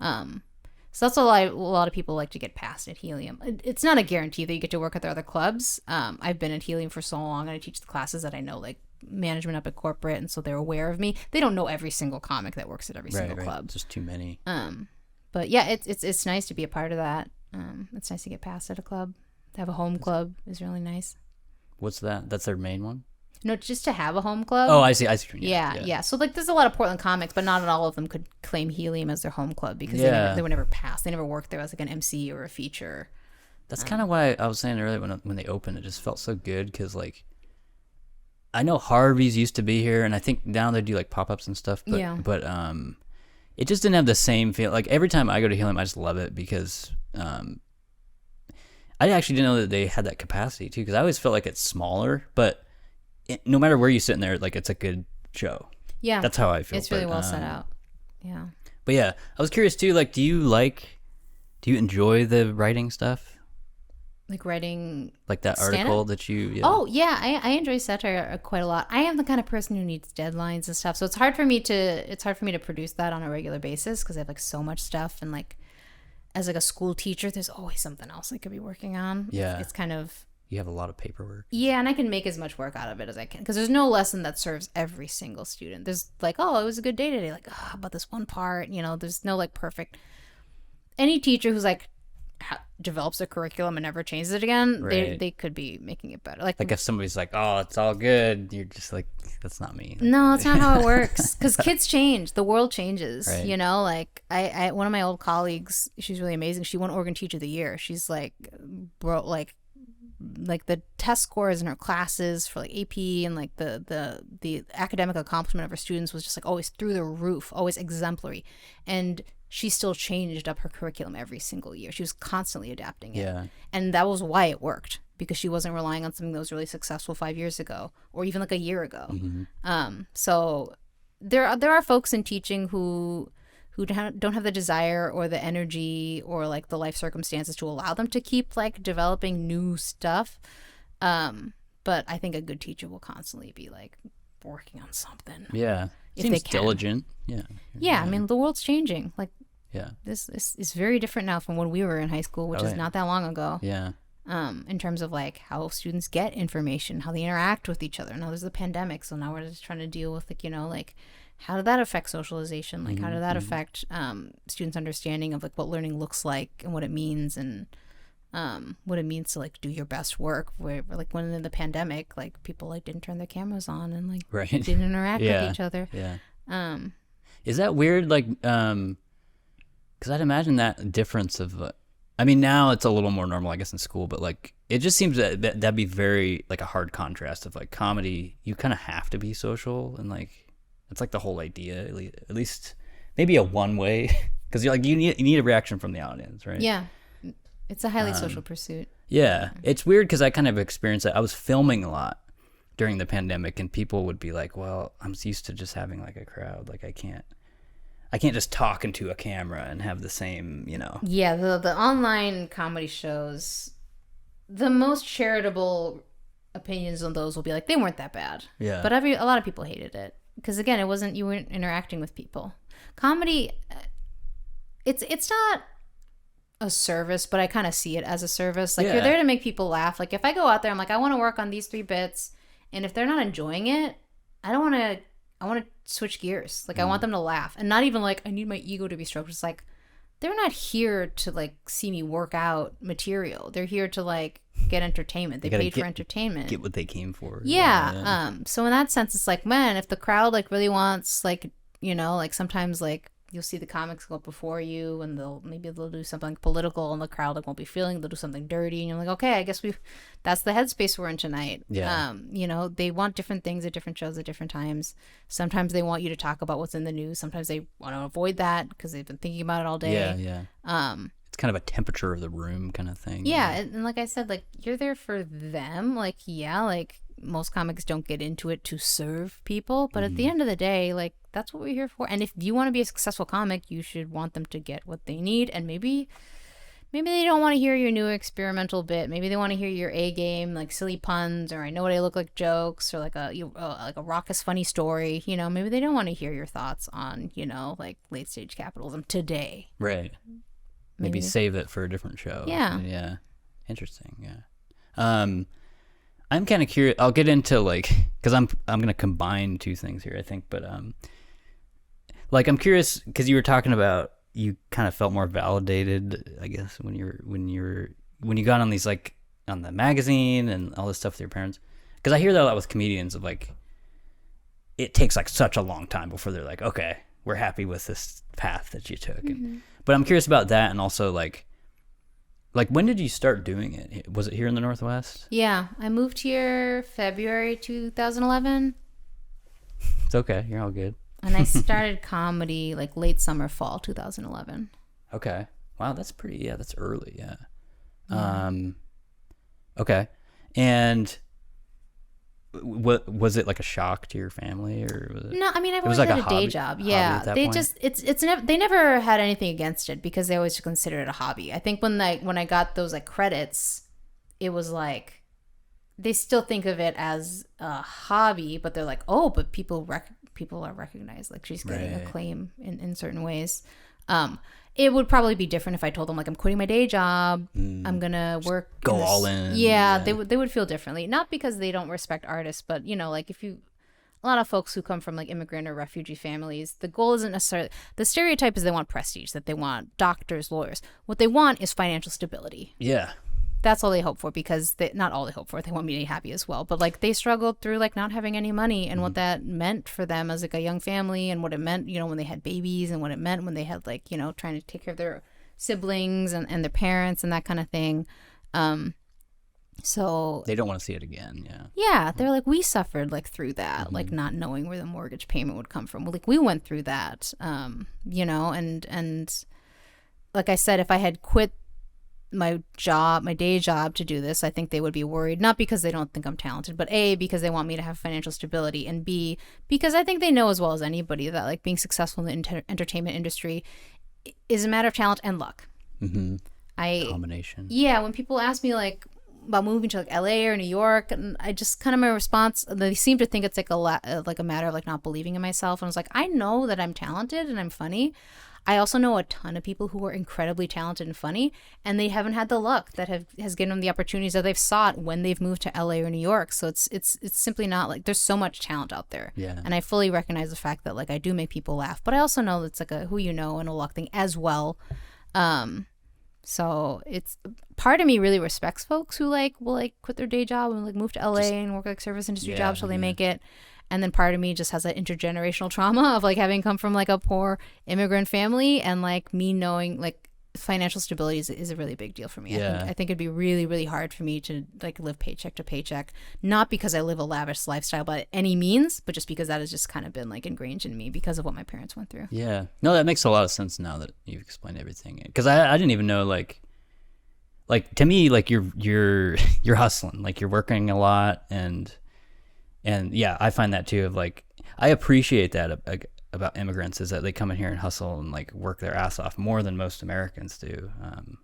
So that's a lot of people like to get past at Helium. It's not a guarantee that you get to work at their other clubs. I've been at Helium for so long, and I teach the classes that I know like management up at corporate, and so they're aware of me. They don't know every single comic that works at every single club. Just too many. But yeah, it's nice to be a part of that. It's nice to get past at a club. To have a home club is really nice. What's that? That's their main one? No, just to have a home club. Oh, I see. Yeah. So like, there's a lot of Portland comics, but not all of them could claim Helium as their home club because they were never passed. They never worked there as like an MC or a feature. That's kind of why I was saying earlier when they opened, it just felt so good because like I know Harvey's used to be here, and I think now they do like pop-ups and stuff. But, but it just didn't have the same feel. Like every time I go to Helium, I just love it because I actually didn't know that they had that capacity too. Because I always felt like it's smaller, but no matter where you sit in there, like it's a good show. Yeah, that's how I feel. It's really well set out. Yeah. But yeah, I was curious too. Like, do you enjoy the writing stuff? Like writing, like that article that you. Yeah. Oh yeah, I enjoy satire quite a lot. I am the kind of person who needs deadlines and stuff, so it's hard for me to produce that on a regular basis because I have like so much stuff, and like as like a school teacher, there's always something else I could be working on. Yeah, it's kind of. You have a lot of paperwork. Yeah, and I can make as much work out of it as I can because there's no lesson that serves every single student. There's like, oh, it was a good day today. Like, oh, about this one part, there's no like perfect. Any teacher who's like develops a curriculum and never changes it again, right. they could be making it better. Like if somebody's like, oh, it's all good, you're just like, that's not me. No, that's not how it works. Because kids change, the world changes. Right. Like I one of my old colleagues, she's really amazing. She won Oregon Teacher of the Year. She's like, like the test scores in her classes for like AP and like the academic accomplishment of her students was just like always through the roof, always exemplary. And she still changed up her curriculum every single year. She was constantly adapting it. Yeah. And that was why it worked, because she wasn't relying on something that was really successful 5 years ago or even like a year ago. Mm-hmm. So there are folks in teaching who who don't have the desire or the energy or like the life circumstances to allow them to keep like developing new stuff. But I think a good teacher will constantly be like working on something. Yeah. If Seems they can. diligent. Yeah. Yeah, I mean, the world's changing. Like, Yeah. this is very different now from when we were in high school, which is not that long ago. Yeah. In terms of like how students get information, how they interact with each other. Now there's the pandemic, so now we're just trying to deal with like, you know, like how did that affect socialization? Like how did that affect students' understanding of like what learning looks like and what it means, and what it means to like do your best work. Where like when in the pandemic, like people like didn't turn their cameras on and like didn't interact with each other. Yeah. Is that weird? Like, because I'd imagine that difference of, I mean, now it's a little more normal, I guess, in school, but like, it just seems that'd be very like a hard contrast of like comedy. You kind of have to be social, and like, it's like the whole idea, at least maybe a one way, because you're like, you need a reaction from the audience, right? Yeah. It's a highly social pursuit. Yeah. It's weird because I kind of experienced it. I was filming a lot during the pandemic, and people would be like, well, I'm used to just having like a crowd. Like I can't just talk into a camera and have the same, you know. Yeah, the online comedy shows, the most charitable opinions on those will be like, they weren't that bad. Yeah. But a lot of people hated it because again, you weren't interacting with people. Comedy, it's not a service, but I kind of see it as a service. Like, you're there to make people laugh. Like, if I go out there, I'm like, I want to work on these 3 bits, and if they're not enjoying it, I want to switch gears. Like, I want them to laugh, and not even like I need my ego to be stroked. It's like they're not here to like see me work out material. They're here to like get entertainment. They paid for entertainment. Get what they came for. Yeah. So in that sense, it's like, man, if the crowd like really wants, like, you know, like sometimes like you'll see the comics go up before you, and they'll do something political, and the crowd like won't be feeling. They'll do something dirty, and you're like, okay, I guess that's the headspace we're in tonight. Yeah. You know, they want different things at different shows at different times. Sometimes they want you to talk about what's in the news. Sometimes they want to avoid that because they've been thinking about it all day. Yeah. It's kind of a temperature of the room kind of thing. Yeah, and like I said, like you're there for them. Like, yeah, like most comics don't get into it to serve people, but at the end of the day, like that's what we're here for. And if you want to be a successful comic, you should want them to get what they need. And maybe they don't want to hear your new experimental bit. Maybe they want to hear your A game, like silly puns, or I know what I look like jokes, or like a raucous funny story. You know, maybe they don't want to hear your thoughts on, you know, like late stage capitalism today. Right. Maybe save it for a different show. Yeah. Yeah. Interesting. Yeah. I'm kind of curious. I'll get into like, because I'm gonna combine 2 things here, I think. But like I'm curious because you were talking about you kind of felt more validated, I guess, when you got on these like on the magazine and all this stuff with your parents. Because I hear that a lot with comedians of like, it takes like such a long time before they're like, okay, we're happy with this path that you took. But I'm curious about that, and also like when did you start doing it? Was it here in the Northwest? Yeah, I moved here February 2011. It's okay, you're all good. And I started comedy like late summer, fall 2011. Okay. Wow, that's that's early, yeah. Okay. And what was it like a shock to your family, or was it? No, I mean, I've always had a day job. Yeah, they just they never had anything against it because they always considered it a hobby. I think when I got those like credits, it was like they still think of it as a hobby, but they're like, oh, but people are recognized, like she's getting acclaim in certain ways. It would probably be different if I told them like I'm quitting my day job, I'm gonna work, go all in. Yeah, they would feel differently. Not because they don't respect artists, but you know, like a lot of folks who come from like immigrant or refugee families, the goal isn't necessarily, the stereotype is they want prestige, that they want doctors, lawyers. What they want is financial stability. Yeah. That's all they hope for, because not all they hope for. They want me to be happy as well. But like they struggled through like not having any money, and what that meant for them as like a young family, and what it meant, you know, when they had babies, and what it meant when they had like, you know, trying to take care of their siblings and their parents and that kind of thing. So they don't want to see it again. Yeah. Yeah. They're like, we suffered like through that, like not knowing where the mortgage payment would come from. Like we went through that, you know, and like I said, if I had quit my day job to do this, I think they would be worried, not because they don't think I'm talented, but A, because they want me to have financial stability, and B, because I think they know as well as anybody that like being successful in the entertainment industry is a matter of talent and luck. Mm-hmm. Combination. Yeah, when people ask me like about moving to like LA or New York, and I just kind of, my response, they seem to think it's like a matter of like not believing in myself. And I was like, I know that I'm talented and I'm funny. I also know a ton of people who are incredibly talented and funny, and they haven't had the luck that has given them the opportunities that they've sought when they've moved to LA or New York. So it's simply not like, there's so much talent out there. Yeah. And I fully recognize the fact that like I do make people laugh, but I also know it's like a who you know and a luck thing as well. So it's, part of me really respects folks who like will like quit their day job and like move to LA and work like service industry jobs till they make it. And then part of me just has that intergenerational trauma of like having come from like a poor immigrant family, and like me knowing like financial stability is a really big deal for me. Yeah. I think it'd be really, really hard for me to like live paycheck to paycheck, not because I live a lavish lifestyle by any means, but just because that has just kind of been like ingrained in me because of what my parents went through. Yeah. No, that makes a lot of sense now that you've explained everything. Because I didn't even know like to me, like you're hustling, like you're working a lot, and yeah, I find that too, of like, I appreciate that about immigrants, is that they come in here and hustle and like work their ass off more than most Americans do,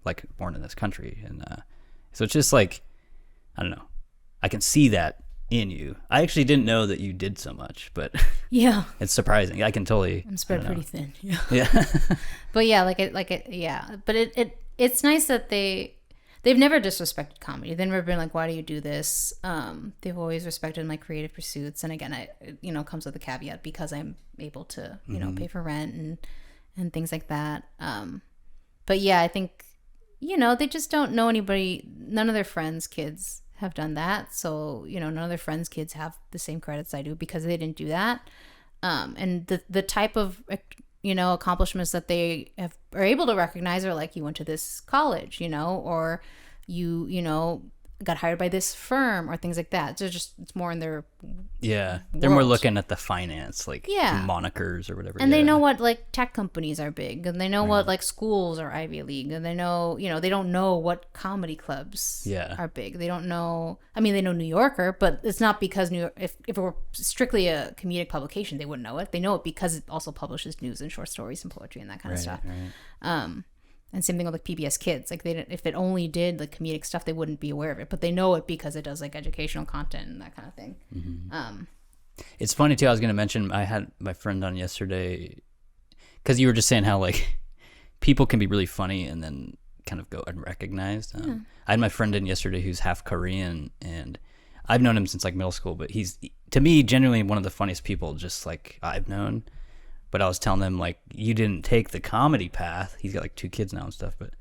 like born in this country. And so it's just like, I don't know, I can see that in you. I actually didn't know that you did so much, but yeah, it's surprising. I can totally. I'm spread pretty thin. Yeah. Yeah. But yeah, yeah. But it's nice that they've never disrespected comedy. They've never been like, why do you do this? They've always respected my creative pursuits. And again, comes with a caveat because I'm able to, pay for rent and things like that. But yeah, I think, they just don't know anybody. None of their friends' kids have done that. So, none of their friends' kids have the same credits I do because they didn't do that. And the type of, accomplishments that they are able to recognize are like, you went to this college, or you got hired by this firm or things like that. So it's more in their they're more looking at the finance, like monikers or whatever. And they know what like tech companies are big, and they know what like schools are Ivy League, and they know, they don't know what comedy clubs are big. They don't know, I mean, they know New Yorker, but it's not because New York, if it were strictly a comedic publication, they wouldn't know it. They know it because it also publishes news and short stories and poetry and that kind of stuff. And same thing with like PBS Kids. Like if it only did like comedic stuff, they wouldn't be aware of it. But they know it because it does like educational content and that kind of thing. Mm-hmm. It's funny too. I was going to mention, I had my friend on yesterday because you were just saying how like people can be really funny and then kind of go unrecognized. I had my friend in yesterday who's half Korean, and I've known him since like middle school. But he's, to me, genuinely one of the funniest people just like I've known. But I was telling them, like, you didn't take the comedy path. He's got, like, 2 kids now and stuff. But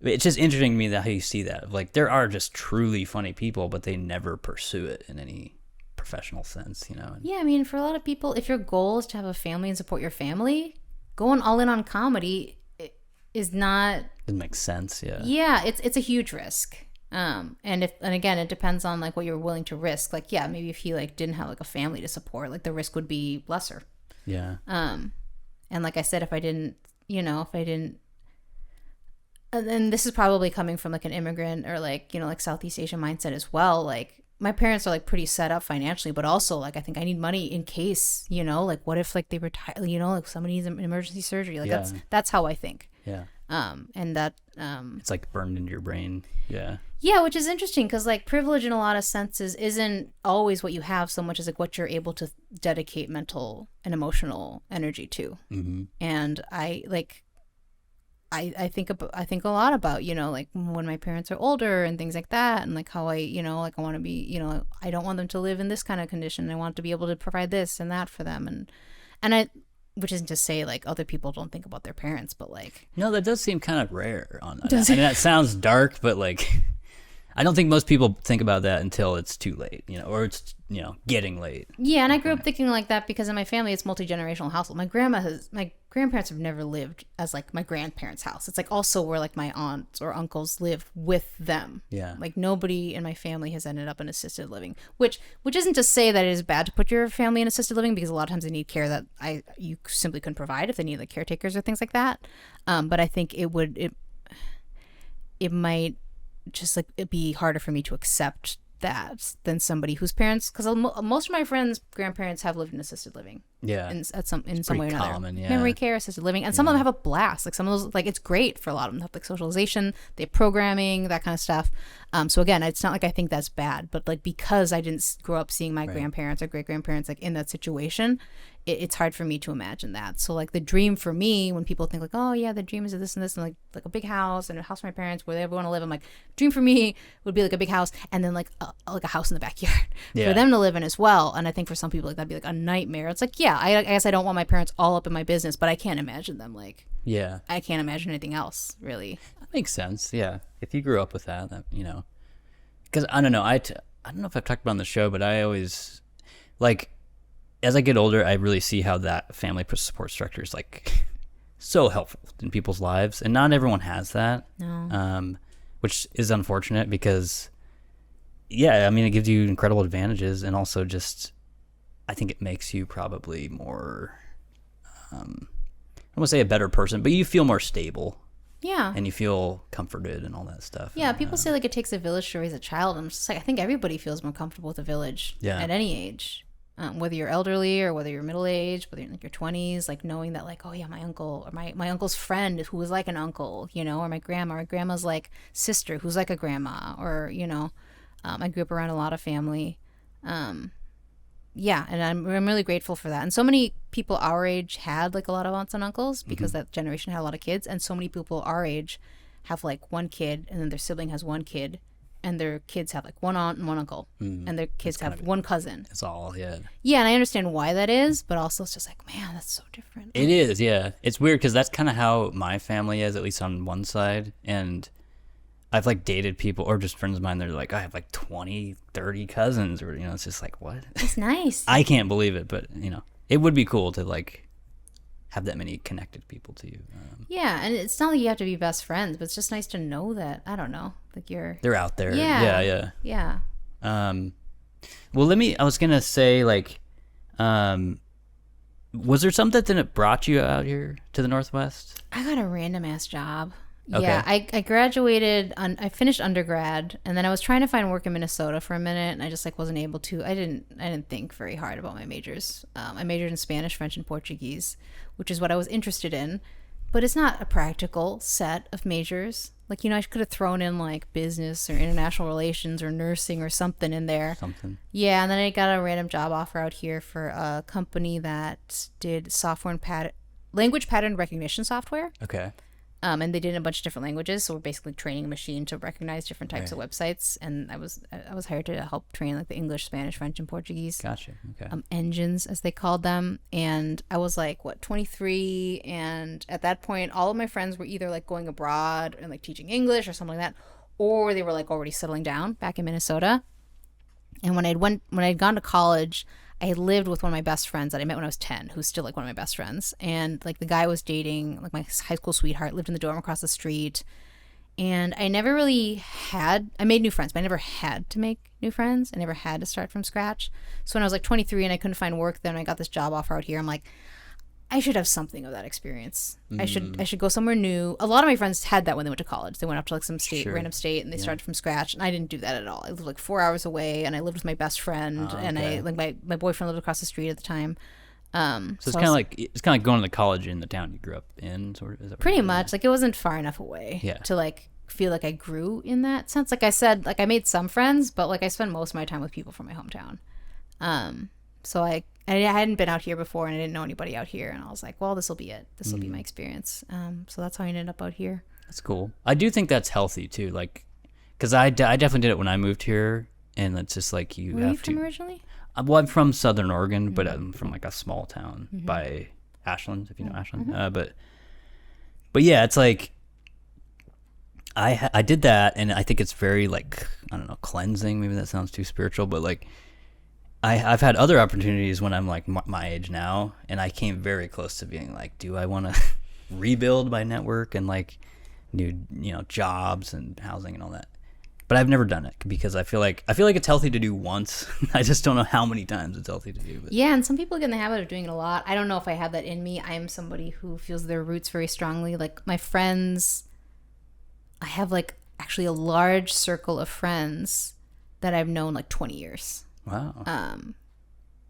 it's just interesting to me that how you see that. Like, there are just truly funny people, but they never pursue it in any professional sense, Yeah, I mean, for a lot of people, if your goal is to have a family and support your family, going all in on comedy is not... It makes sense, yeah. Yeah, it's a huge risk. And again, it depends on, like, what you're willing to risk. Like, yeah, maybe if he, like, didn't have, like, a family to support, like, the risk would be lesser. Yeah. And like I said, if I didn't, and this is probably coming from like an immigrant or like, like Southeast Asian mindset as well. Like my parents are like pretty set up financially, but also like, I think I need money in case, like what if like they retire, like somebody needs an emergency surgery. Like that's how I think. Yeah. And that, it's like burned into your brain. Yeah. Yeah, which is interesting because like privilege in a lot of senses isn't always what you have so much as like what you're able to dedicate mental and emotional energy to. Mm-hmm. And I think a lot about, like when my parents are older and things like that, and like how I, like I want to be, I don't want them to live in this kind of condition. I want to be able to provide this and that for them. And I, which isn't to say like other people don't think about their parents, but like, no, that does seem kind of rare on that. I mean, that sounds dark, but like, I don't think most people think about that until it's too late, or it's, getting late. Yeah, and I grew up thinking like that because in my family, it's multi-generational household. My grandparents have never lived as like my grandparents' house. It's like also where like my aunts or uncles live with them. Yeah. Like nobody in my family has ended up in assisted living, which isn't to say that it is bad to put your family in assisted living, because a lot of times they need care that you simply couldn't provide if they need like caretakers or things like that. But I think it might just like it'd be harder for me to accept that than somebody whose parents, because most of my friends' grandparents have lived in assisted living. Yeah. In some way or another. Common, yeah. Memory care, assisted living, and some of them have a blast. Like some of those, like it's great for a lot of them. They have like socialization, they have programming, that kind of stuff. So again, it's not like I think that's bad, but like because I didn't grow up seeing my grandparents or great grandparents like in that situation, it's hard for me to imagine that. So like the dream for me, when people think like, oh yeah, the dream is this and this, and like a big house and a house for my parents where they ever want to live, I'm like, dream for me would be like a big house and then like a house in the backyard for them to live in as well. And I think for some people like that'd be like a nightmare. It's like, yeah, I guess I don't want my parents all up in my business, but I can't imagine them like, I can't imagine anything else really. That makes sense. Yeah, if you grew up with that, you know, because I don't know, I don't know if I've talked about it on the show, but I always like, as I get older, I really see how that family support structure is like so helpful in people's lives, and not everyone has that. No. Which is unfortunate because, yeah, I mean, it gives you incredible advantages, and also just, I think it makes you probably more, I don't want to say a better person, but you feel more stable. Yeah. And you feel comforted and all that stuff. Yeah, people say like it takes a village to raise a child. I'm just like, I think everybody feels more comfortable with a village at any age. Whether you're elderly or whether you're middle-aged, whether you're in like your 20s, like knowing that like, oh yeah, my uncle or my uncle's friend who was like an uncle, you know, or my grandma's like sister who's like a grandma, or, you know, I grew up around a lot of family. Yeah, and I'm really grateful for that. And so many people our age had like a lot of aunts and uncles because that generation had a lot of kids, and so many people our age have like one kid and then their sibling has one kid. And their kids have like one aunt and one uncle, and their kids have one cousin. It's all, yeah. Yeah, and I understand why that is, but also it's just like, man, that's so different. It is, yeah. It's weird because that's kind of how my family is, at least on one side. And I've like dated people or just friends of mine, they're like, I have like 20, 30 cousins, or, you know, it's just like, what? It's nice. I can't believe it, but, you know, it would be cool to like have that many connected people to you. Yeah, and it's not like you have to be best friends, but it's just nice to know that, I don't know, like they're out there. Yeah. Well, I was going to say, like, was there something that brought you out here to the Northwest? I got a random ass job. Okay. Yeah, I graduated, I finished undergrad, and then I was trying to find work in Minnesota for a minute, and I just like wasn't able to. I didn't think very hard about my majors. I majored in Spanish, French, and Portuguese, which is what I was interested in, but it's not a practical set of majors. Like, you know, I could have thrown in like business or international relations or nursing or something in there. Yeah, and then I got a random job offer out here for a company that did software and language pattern recognition software. Okay. And they did in a bunch of different languages, so we're basically training a machine to recognize different types of websites. And I was hired to help train like the English, Spanish, French, and Portuguese. Gotcha. Okay. Engines, as they called them. And I was like, 23, and at that point, all of my friends were either like going abroad and like teaching English or something like that, or they were like already settling down back in Minnesota. And when I'd gone to college, I had lived with one of my best friends that I met when I was 10, who's still like one of my best friends. And like the guy I was dating, like my high school sweetheart, lived in the dorm across the street. And I never really I made new friends, but I never had to make new friends. I never had to start from scratch. So when I was like 23 and I couldn't find work, then I got this job offer out here. I'm like, I should have something of that experience. I should go somewhere new. A lot of my friends had that when they went to college. They went up to like some random state, and they started from scratch. And I didn't do that at all. I lived like 4 hours away, and I lived with my best friend, and I like my boyfriend lived across the street at the time. So it's kind of like going to college in the town you grew up in, sort of. Is that pretty much. Like it wasn't far enough away to like feel like I grew in that sense. Like I said, like I made some friends, but like I spent most of my time with people from my hometown. So I hadn't been out here before, and I didn't know anybody out here, and I was like, well, this will be it. This will be my experience. So that's how I ended up out here. That's cool. I do think that's healthy too, like, because I definitely did it when I moved here, and it's just like you Where have are you to. from originally? Well, I'm from Southern Oregon, but I'm from like a small town by Ashland, if you know Ashland. But yeah, it's like I did that, and I think it's very like, I don't know, cleansing. Maybe that sounds too spiritual, but like I've had other opportunities when I'm like my age now, and I came very close to being like, do I want to rebuild my network and like new, you know, jobs and housing and all that? But I've never done it because I feel like it's healthy to do once. I just don't know how many times it's healthy to do. But. Yeah, and some people get in the habit of doing it a lot. I don't know if I have that in me. I am somebody who feels their roots very strongly. Like my friends, I actually a large circle of friends that I've known like 20 years. Wow.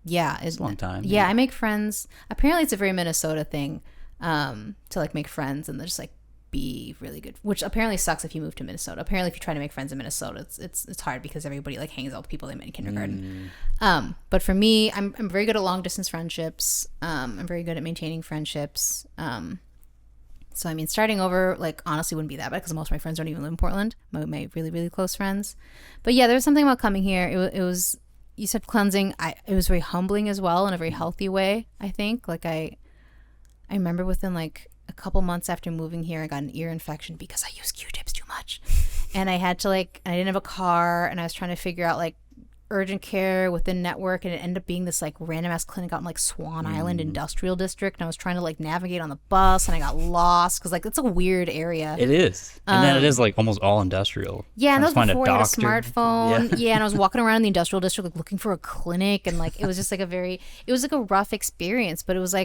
Yeah, It's a long time. Yeah, I make friends. Apparently, it's a very Minnesota thing to like make friends and just like be really good. Which apparently sucks if you move to Minnesota. Apparently, if you try to make friends in Minnesota, it's hard because everybody like hangs out with people they met in kindergarten. But for me, I'm very good at long distance friendships. I'm very good at maintaining friendships. So I mean, starting over like honestly wouldn't be that bad because most of my friends don't even live in Portland. My really really close friends. But yeah, there's something about coming here. It was. You said cleansing. It was very humbling as well in a very healthy way, I think. Like I remember within like a couple months after moving here, I got an ear infection because I used Q-tips too much. And I had to like, I didn't have a car and I was trying to figure out like urgent care within network, and it ended up being this like random ass clinic out in like Swan Island Industrial District, and I was trying to like navigate on the bus and I got lost because like it's a weird area. It is. And then it is like almost all industrial. Yeah, and that was before I had a doctor. smartphone. Yeah, and I was walking around in the industrial district like looking for a clinic, and like it was just like it was like a rough experience, but it was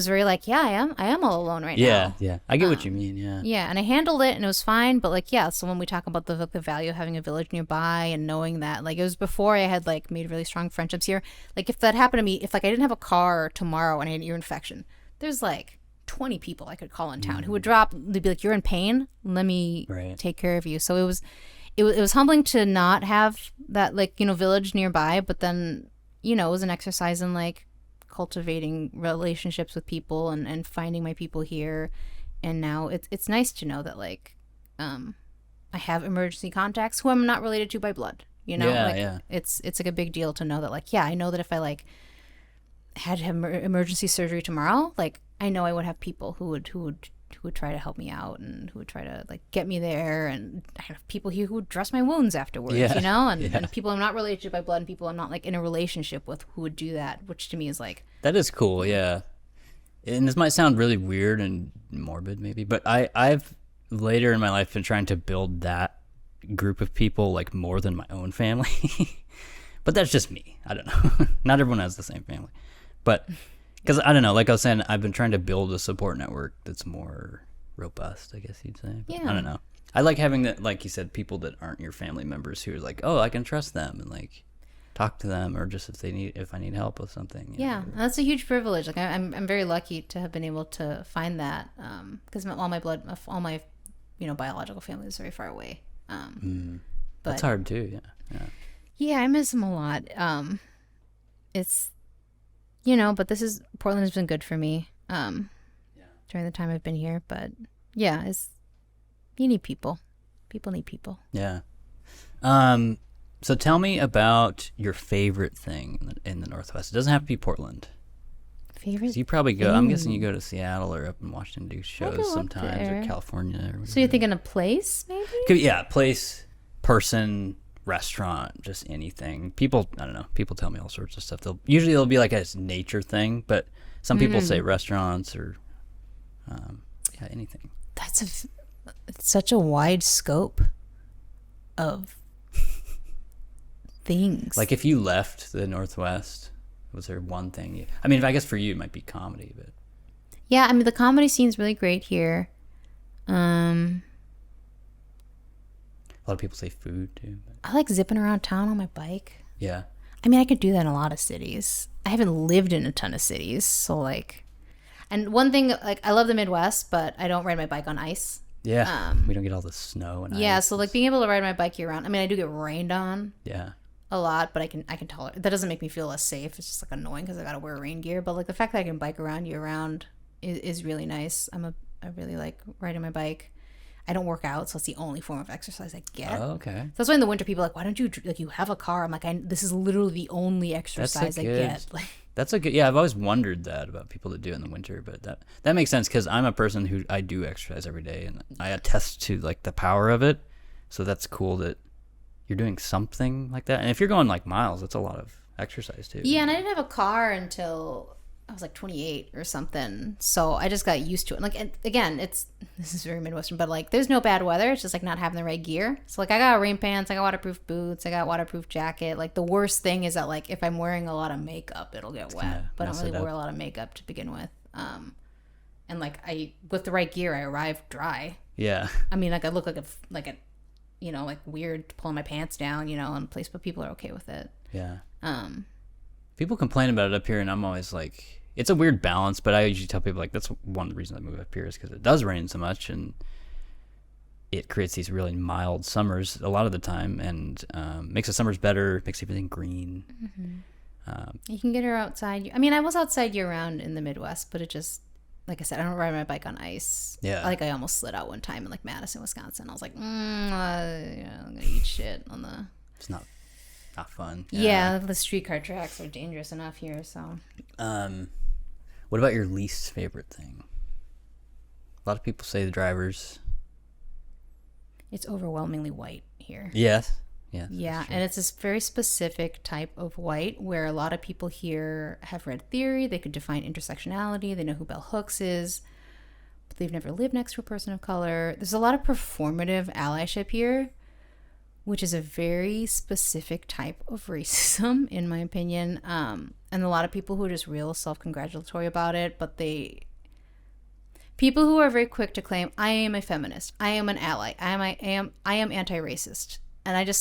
very like, yeah, I am all alone right now. Yeah. I get what you mean. Yeah. Yeah, and I handled it and it was fine, but like, yeah, so when we talk about the value of having a village nearby and knowing that, like, it was before I had like made really strong friendships here. Like, if that happened to me, if like I didn't have a car tomorrow and I had an ear infection, there's like 20 people I could call in town who would they'd be like, you're in pain, let me take care of you. So it was humbling to not have that like, you know, village nearby, but then, you know, it was an exercise in like cultivating relationships with people and finding my people here. And now it's nice to know that like I have emergency contacts who I'm not related to by blood, you know. It's like a big deal to know that like, yeah, I know that if I like had to have emergency surgery tomorrow, like I know I would have people who would try to help me out and who would try to like get me there, and I have people here who would dress my wounds afterwards, you know, and people I'm not related to by blood and people I'm not like in a relationship with who would do that, which to me is like, that is cool. Yeah. And this might sound really weird and morbid maybe, but I've later in my life been trying to build that group of people like more than my own family. But that's just me. I don't know. Not everyone has the same family, but because I don't know, like I was saying, I've been trying to build a support network that's more robust, I guess you'd say. But I don't know. I like having that, like you said, people that aren't your family members who are like, oh, I can trust them and like talk to them, or just if I need help with something. Yeah, that's a huge privilege. Like I'm very lucky to have been able to find that because all my you know biological family is very far away. But that's hard too. Yeah, I miss them a lot. It's, you know, but Portland has been good for me during the time I've been here. But yeah, you need people. People need people. Yeah. So tell me about your favorite thing in the Northwest. It doesn't have to be Portland. Favorite? You probably go. I'm guessing you go to Seattle or up in Washington to do shows sometimes, or California. Or whatever. So you're thinking a place, maybe? Yeah, place, person, restaurant, just anything. People, I don't know. People tell me all sorts of stuff. Usually it'll be like a nature thing, but some people say restaurants or anything. It's such a wide scope of things. Like if you left the Northwest, was there one thing I mean, I guess for you it might be comedy, but yeah, I mean the comedy scene's really great here. A lot of people say food too, but I like zipping around town on my bike. Yeah, I mean I could do that in a lot of cities. I haven't lived in a ton of cities, so like, and one thing, like I love the Midwest, but I don't ride my bike on ice. Yeah, we don't get all the snow and yeah, ice. so like being able to ride my bike year round. I mean I do get rained on. Yeah, a lot, but I can tolerate. That doesn't make me feel less safe. It's just like annoying because I gotta wear rain gear. But like the fact that I can bike around year round is really nice. I really like riding my bike. I don't work out, so it's the only form of exercise I get. Oh, okay. So that's why in the winter people are like, why don't you like you have a car? I'm like, this is literally the only exercise I get. Like, that's a good. Yeah, I've always wondered that about people that do it in the winter, but that makes sense because I'm a person who I do exercise every day, and I attest to like the power of it. So that's cool that you're doing something like that. And if you're going like miles, that's a lot of exercise too. Yeah, and I didn't have a car until I was like 28 or something. So I just got used to it. Like, and again, this is very Midwestern, but like there's no bad weather. It's just like not having the right gear. So like I got rain pants, I got waterproof boots, I got waterproof jacket. Like the worst thing is that like if I'm wearing a lot of makeup, it'll get wet. But I don't really wear a lot of makeup to begin with. And and like I with the right gear I arrived dry. Yeah. I mean, like I look like a like weird pulling my pants down, in a place, but people are okay with it. Yeah. Um, People complain about it up here, and I'm always like, it's a weird balance, but I usually tell people, like, that's one reason I move up here is because it does rain so much, and it creates these really mild summers a lot of the time, and makes the summers better, makes everything green. you can get her outside. I mean, I was outside year round in the Midwest, but it just, like I said, I don't ride my bike on ice. Yeah. Like I almost slid out one time in like Madison, Wisconsin. I was like, I'm gonna eat shit on the. It's not fun. Yeah, the streetcar tracks are dangerous enough here. So. What about your least favorite thing? A lot of people say the drivers. It's overwhelmingly white here. Yes. Yeah. Yeah, and it's this very specific type of white where a lot of people here have read theory. They could define intersectionality. They know who Bell Hooks is, but they've never lived next to a person of color. There's a lot of performative allyship here, which is a very specific type of racism, in my opinion. And a lot of people who are just real self-congratulatory about it, but people who are very quick to claim, I am a feminist, I am an ally, I am anti-racist. And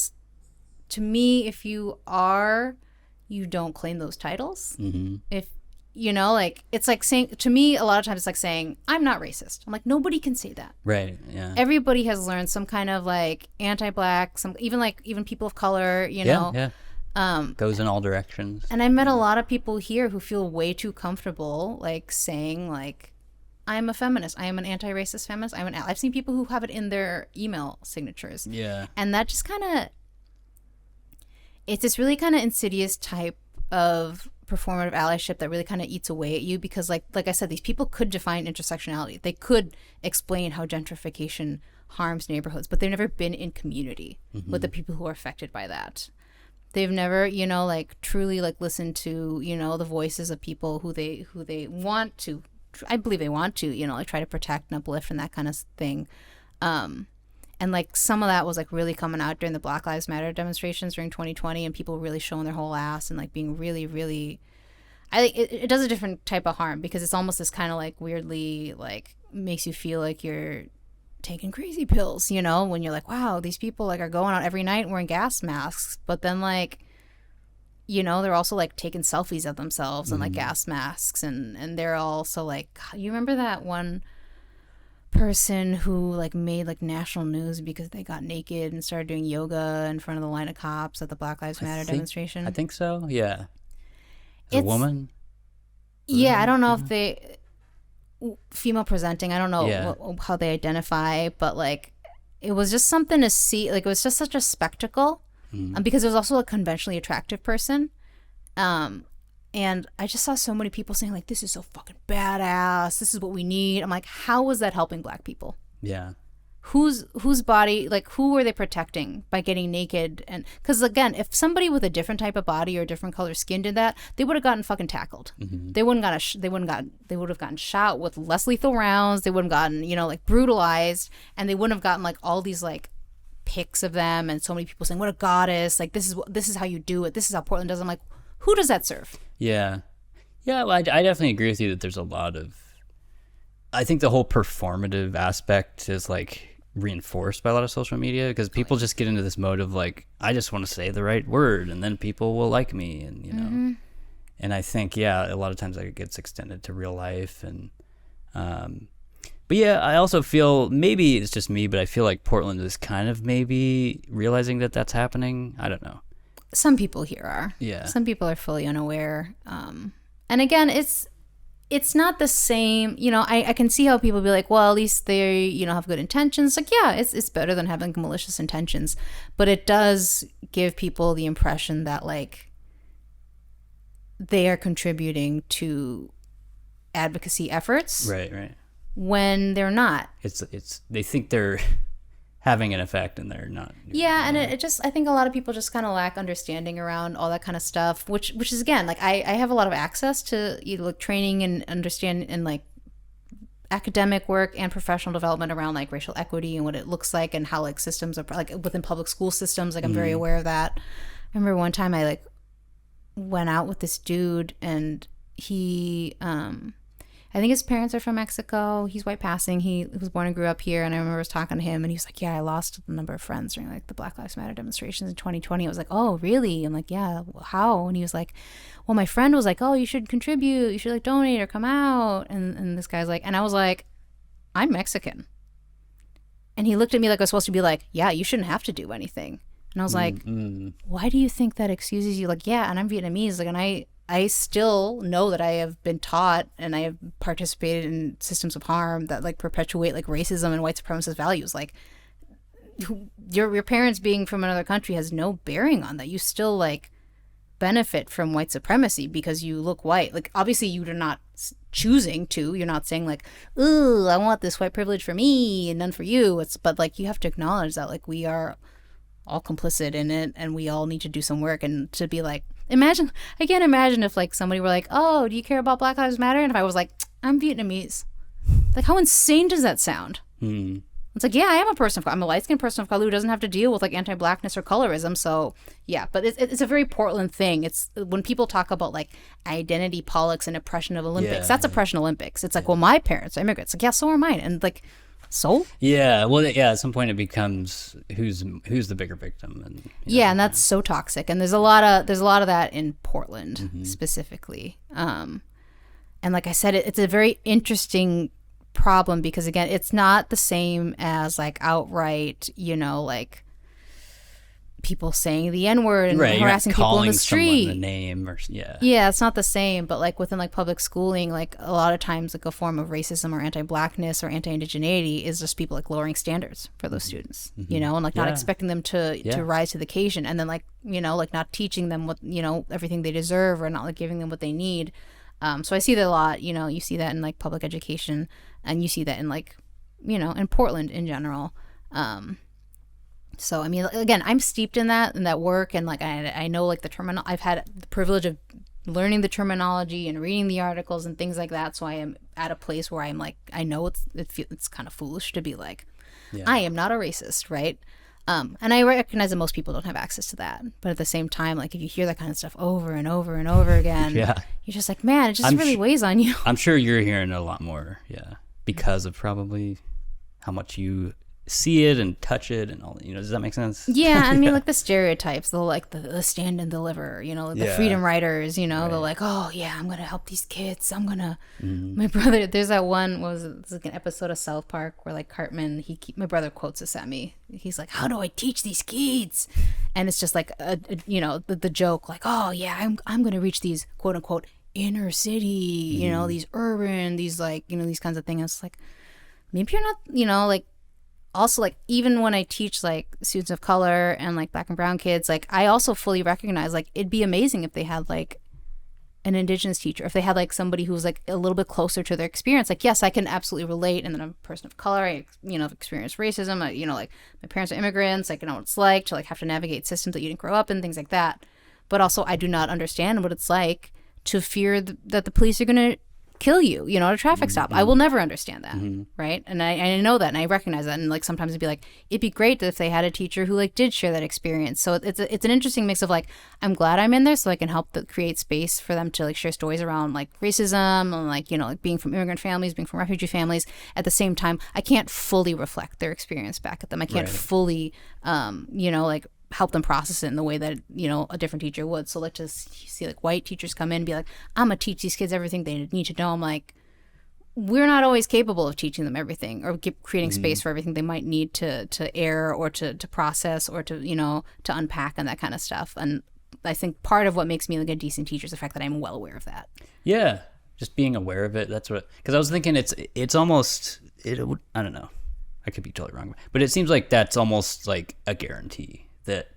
to me, if you are, you don't claim those titles. Mm-hmm. If, like, it's like saying, to me, a lot of times it's like saying, I'm not racist. I'm like, nobody can say that. Right, yeah. Everybody has learned some kind of like anti-black, even people of color, Yeah. Goes in all directions. And I met a lot of people here who feel way too comfortable, like saying like, I'm a feminist. I am an anti-racist feminist. I'm an ally. I've seen people who have it in their email signatures. Yeah. And that just kind of, it's this really kind of insidious type of performative allyship that really kind of eats away at you because like I said, these people could define intersectionality. They could explain how gentrification harms neighborhoods, but they've never been in community with the people who are affected by that. They've never, like truly like listened to, the voices of people who they want to, I believe they want to, like try to protect and uplift and that kind of thing. And like some of that was like really coming out during the Black Lives Matter demonstrations during 2020 and people really showing their whole ass and like being really, really, I think it does a different type of harm because it's almost this kind of like weirdly like makes you feel like you're taking crazy pills, when you're like, wow, these people like are going out every night wearing gas masks. But then like, they're also like taking selfies of themselves in like gas masks and they're also like, you remember that one person who like made like national news because they got naked and started doing yoga in front of the line of cops at the Black Lives Matter demonstration? I think so. Yeah. It's a woman. Yeah, I don't know if they female presenting. I don't know how they identify, but like it was just something to see. Like it was just such a spectacle because it was also a conventionally attractive person. And I just saw so many people saying like, this is so fucking badass. This is what we need. I'm like, how was that helping black people? Yeah. Whose body, like who were they protecting by getting naked? And because again, if somebody with a different type of body or different color skin did that, they would have gotten fucking tackled. They would have gotten shot with less lethal rounds. They wouldn't gotten, like brutalized, and they wouldn't have gotten like all these like pics of them and so many people saying, what a goddess. Like this is how you do it. This is how Portland does it. I'm like, who does that serve? Yeah. Well, I definitely agree with you that there's a lot of, I think the whole performative aspect is like reinforced by a lot of social media because people just get into this mode of like, I just want to say the right word and then people will like me and, and I think, a lot of times that gets extended to real life and, but yeah, I also feel, maybe it's just me, but I feel like Portland is kind of maybe realizing that that's happening. I don't know. Some people here are. Yeah. Some people are fully unaware. And again, it's not the same. I can see how people be like, well, at least they, have good intentions. Like, yeah, it's better than having malicious intentions. But it does give people the impression that, like, they are contributing to advocacy efforts. Right. When they're not. It's they think they're having an effect and they're not. Yeah, and it just, I think a lot of people just kind of lack understanding around all that kind of stuff, which is again, like I have a lot of access to like training and understand and like academic work and professional development around like racial equity and what it looks like and how like systems are like within public school systems. Like I'm very aware of that. I remember one time I like went out with this dude and he, I think his parents are from Mexico. He's white passing. He was born and grew up here. And I remember I was talking to him, and he was like, "Yeah, I lost the number of friends during like the Black Lives Matter demonstrations in 2020." I was like, "Oh, really?" I'm like, "Yeah, well, how?" And he was like, "Well, my friend was like, oh, you should contribute. You should like donate or come out." And this guy's like, and I was like, "I'm Mexican." And he looked at me like I was supposed to be like, "Yeah, you shouldn't have to do anything." And I was like, "Why do you think that excuses you?" Like, yeah, and I'm Vietnamese. Like, and I still know that I have been taught and I have participated in systems of harm that like perpetuate like racism and white supremacist values. Like, your parents being from another country has no bearing on that. You still like benefit from white supremacy because you look white. Like, obviously you're not choosing to. You're not saying like, "Ooh, I want this white privilege for me and none for you." It's, but like, you have to acknowledge that like we are all complicit in it, and we all need to do some work. And to be like, I can't imagine if like somebody were like, "Oh, do you care about Black Lives Matter?" And if I was like, "I'm Vietnamese," like, how insane does that sound? It's like, yeah, I am a person of color. I'm a light-skinned person of color who doesn't have to deal with like anti-blackness or colorism. So yeah, but it's a very Portland thing. It's when people talk about like identity politics and oppression of Olympics. That's oppression Olympics. It's like, well, my parents are immigrants. Like, yeah, so are mine. And like, so Yeah, well, yeah. At some point, it becomes who's the bigger victim, and yeah, and that's so toxic. And there's a lot of that in Portland specifically. And like I said, it's a very interesting problem because again, it's not the same as like outright, like people saying the N-word and harassing people in the street. The name or yeah, it's not the same. But like within like public schooling, like a lot of times like a form of racism or anti-blackness or anti-indigeneity is just people like lowering standards for those students, and like not expecting them to rise to the occasion, and then like like not teaching them what everything they deserve, or not like giving them what they need. So I see that a lot. You see that in like public education, and you see that in like in Portland in general. So I mean, again, I'm steeped in that work, and like I know like the terminal. I've had the privilege of learning the terminology and reading the articles and things like that. So I am at a place where I'm like, I know it's kind of foolish to be like, I am not a racist, right? And I recognize that most people don't have access to that, but at the same time, like if you hear that kind of stuff over and over and over again, you're just like, man, it just really weighs on you. I'm sure you're hearing a lot more, because of probably how much you see it and touch it and all. Does that make sense? Yeah, I mean, like the stereotypes, the stand and deliver, the freedom riders, they're like, "Oh yeah, I'm gonna help these kids. I'm gonna." My brother, there's that one. What was it? It's like an episode of South Park where like Cartman, my brother quotes this at me. He's like, "How do I teach these kids?" And it's just like the joke, like, "Oh yeah, I'm gonna reach these quote unquote inner city, these urban, these like these kinds of things." It's like, maybe you're not, like. Also, like, even when I teach like students of color and like Black and brown kids, like I also fully recognize like it'd be amazing if they had like an Indigenous teacher, if they had like somebody who's like a little bit closer to their experience. Like, yes, I can absolutely relate, and then I'm a person of color. I have experienced racism. Like my parents are immigrants. Like, I know what it's like to like have to navigate systems that you didn't grow up in, things like that. But also, I do not understand what it's like to fear that the police are gonna kill you, at a traffic stop. I will never understand that, right? And I know that, and I recognize that, and like sometimes it'd be like, it'd be great if they had a teacher who like did share that experience. So it's an interesting mix of like, I'm glad I'm in there so I can help create space for them to like share stories around like racism and like like being from immigrant families, being from refugee families. At the same time, I can't fully reflect their experience back at them. I can't fully like help them process it in the way that a different teacher would. So let's just see like white teachers come in and be like, "I'm gonna teach these kids everything they need to know." I'm like, we're not always capable of teaching them everything or creating space for everything they might need to air or to process or to to unpack and that kind of stuff. And I think part of what makes me like a decent teacher is the fact that I'm well aware of that. Yeah, just being aware of it. That's what, because I was thinking it's almost I don't know, I could be totally wrong, but it seems like that's almost like a guarantee that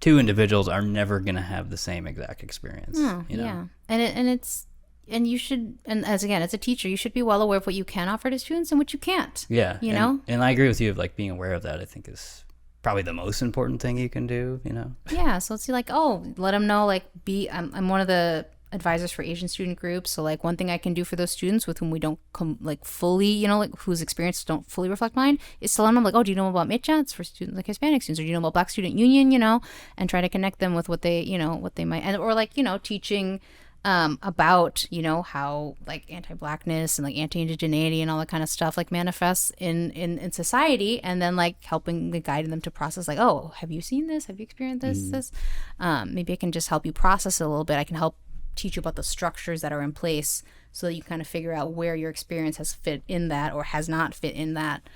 two individuals are never going to have the same exact experience. Yeah. And you should, and as a teacher, you should be well aware of what you can offer to students and what you can't. Yeah. And I agree with you of like being aware of that, I think is probably the most important thing you can do, Yeah. So it's like, let them know, like, I'm one of the advisors for Asian student groups. So like one thing I can do for those students with whom we don't come like fully, like whose experiences don't fully reflect mine, is to let them like, "Oh, do you know about MITCHA for students like Hispanic students, or do you know about Black Student Union?" And try to connect them with what they, what they might, and or like teaching about, how like anti-blackness and like anti-indigeneity and all that kind of stuff like manifests in society, and then like helping guiding them to process like, oh, have you seen this, have you experienced this. Maybe I can just help you process it a little bit. I can help teach you about the structures that are in place so that you kind of figure out where your experience has fit in that or has not fit in that.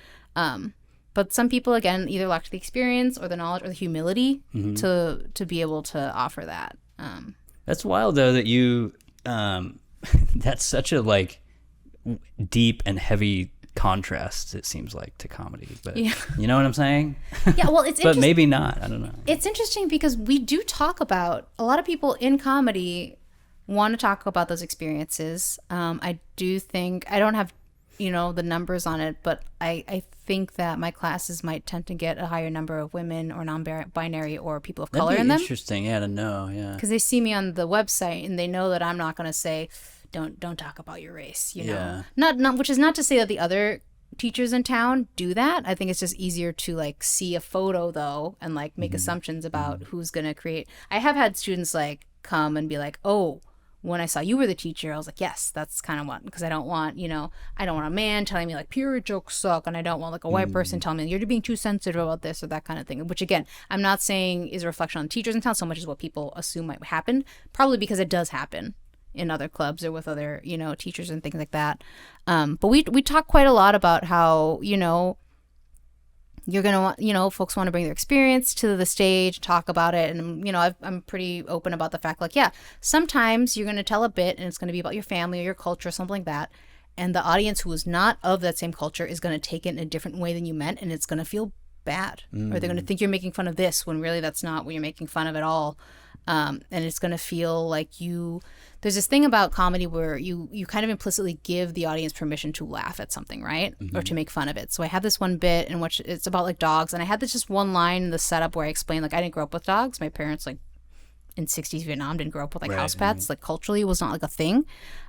But some people, again, either lack the experience or the knowledge or the humility to be able to offer that. That's wild, though, that you, that's such a, like, deep and heavy contrast, it seems like, to comedy. But Yeah. you know what I'm saying? Yeah, well, it's But maybe not. I don't know. It's interesting because we do talk about, a lot of people in comedy want to talk about those experiences. I do think, I don't have, the numbers on it, but I think that my classes might tend to get a higher number of women or non-binary or people of color That'd be in them. interesting, yeah, to know, yeah. Because they see me on the website and they know that I'm not going to say, don't talk about your race, Yeah. Not which is not to say that the other teachers in town do that. I think it's just easier to like see a photo though and like make assumptions about who's going to create. I have had students like come and be like, oh, when I saw you were the teacher, I was like, yes, that's kind of what, because I don't want, I don't want a man telling me like period jokes suck, and I don't want like a white person telling me you're being too sensitive about this or that kind of thing, which again, I'm not saying is a reflection on teachers in town so much as what people assume might happen, probably because it does happen in other clubs or with other, teachers and things like that. But we talk quite a lot about how, you're going to want, folks want to bring their experience to the stage, talk about it. And, I'm pretty open about the fact, like, yeah, sometimes you're going to tell a bit and it's going to be about your family or your culture or something like that. And the audience who is not of that same culture is going to take it in a different way than you meant. And it's going to feel bad. Or they're going to think you're making fun of this when really that's not what you're making fun of at all. And it's going to feel like there's this thing about comedy where you kind of implicitly give the audience permission to laugh at something, right? Or to make fun of it. So I have this one bit in which it's about like dogs, and I had this just one line in the setup where I explained like I didn't grow up with dogs. My parents like in 60s Vietnam didn't grow up with like house pets. Like culturally it was not like a thing.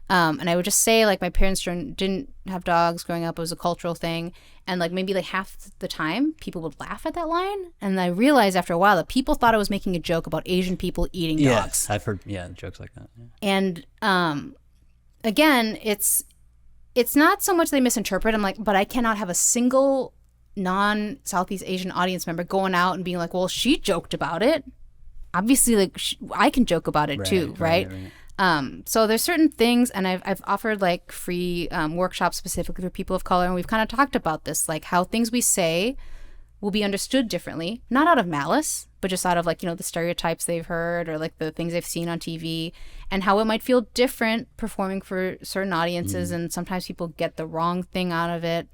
And I would just say like my parents didn't have dogs growing up. It was a cultural thing. And like maybe like half the time people would laugh at that line. And I realized after a while that people thought I was making a joke about Asian people eating dogs. Yes, I've heard, jokes like that. Yeah. And again, it's not so much they misinterpret. I'm like, but I cannot have a single non-Southeast Asian audience member going out and being like, well, she joked about it. Obviously, like I can joke about it too, right? So there's certain things, and I've offered like free workshops specifically for people of color, and we've kind of talked about this, like how things we say will be understood differently, not out of malice, but just out of like, the stereotypes they've heard or like the things they've seen on TV, and how it might feel different performing for certain audiences, and sometimes people get the wrong thing out of it.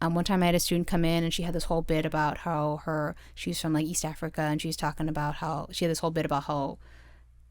One time I had a student come in and she had this whole bit about how she's from like East Africa, and she's talking about how she had this whole bit about how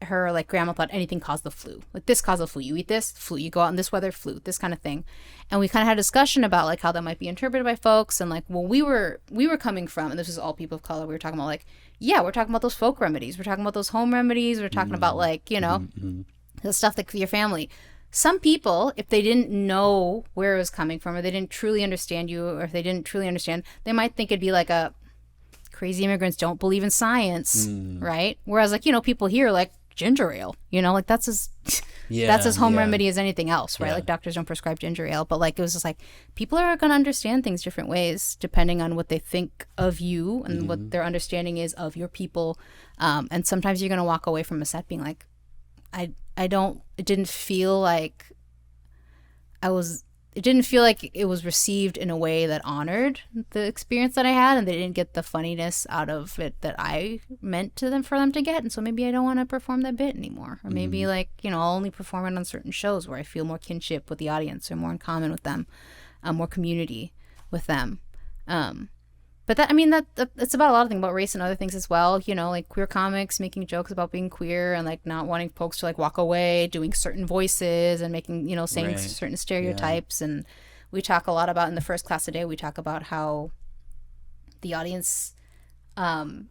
her like grandma thought anything caused the flu. Like this caused the flu. You eat this, flu. You go out in this weather, flu. This kind of thing. And we kind of had a discussion about like how that might be interpreted by folks, and like, well, we were coming from, and this is all people of color. We were talking about like, yeah, we're talking about those folk remedies. We're talking about those home remedies. We're talking about like, the stuff that for your family. Some people, if they didn't know where it was coming from, or they didn't truly understand you, or if they didn't truly understand, they might think it'd be like a crazy immigrants don't believe in science, right? Whereas like, people here like ginger ale, like that's as home remedy as anything else, right? Like doctors don't prescribe ginger ale, but like it was just like people are going to understand things different ways depending on what they think of you and what their understanding is of your people. And sometimes you're going to walk away from a set being like, it didn't feel like it was received in a way that honored the experience that I had, and they didn't get the funniness out of it that I meant for them to get. And so maybe I don't want to perform that bit anymore. Or maybe like, I'll only perform it on certain shows where I feel more kinship with the audience or more in common with them, more community with them. But it's about a lot of things, about race and other things as well. Like queer comics making jokes about being queer and like not wanting folks to like walk away, doing certain voices and making, saying certain stereotypes. Yeah. And we talk a lot about in the first class today, we talk about how the audience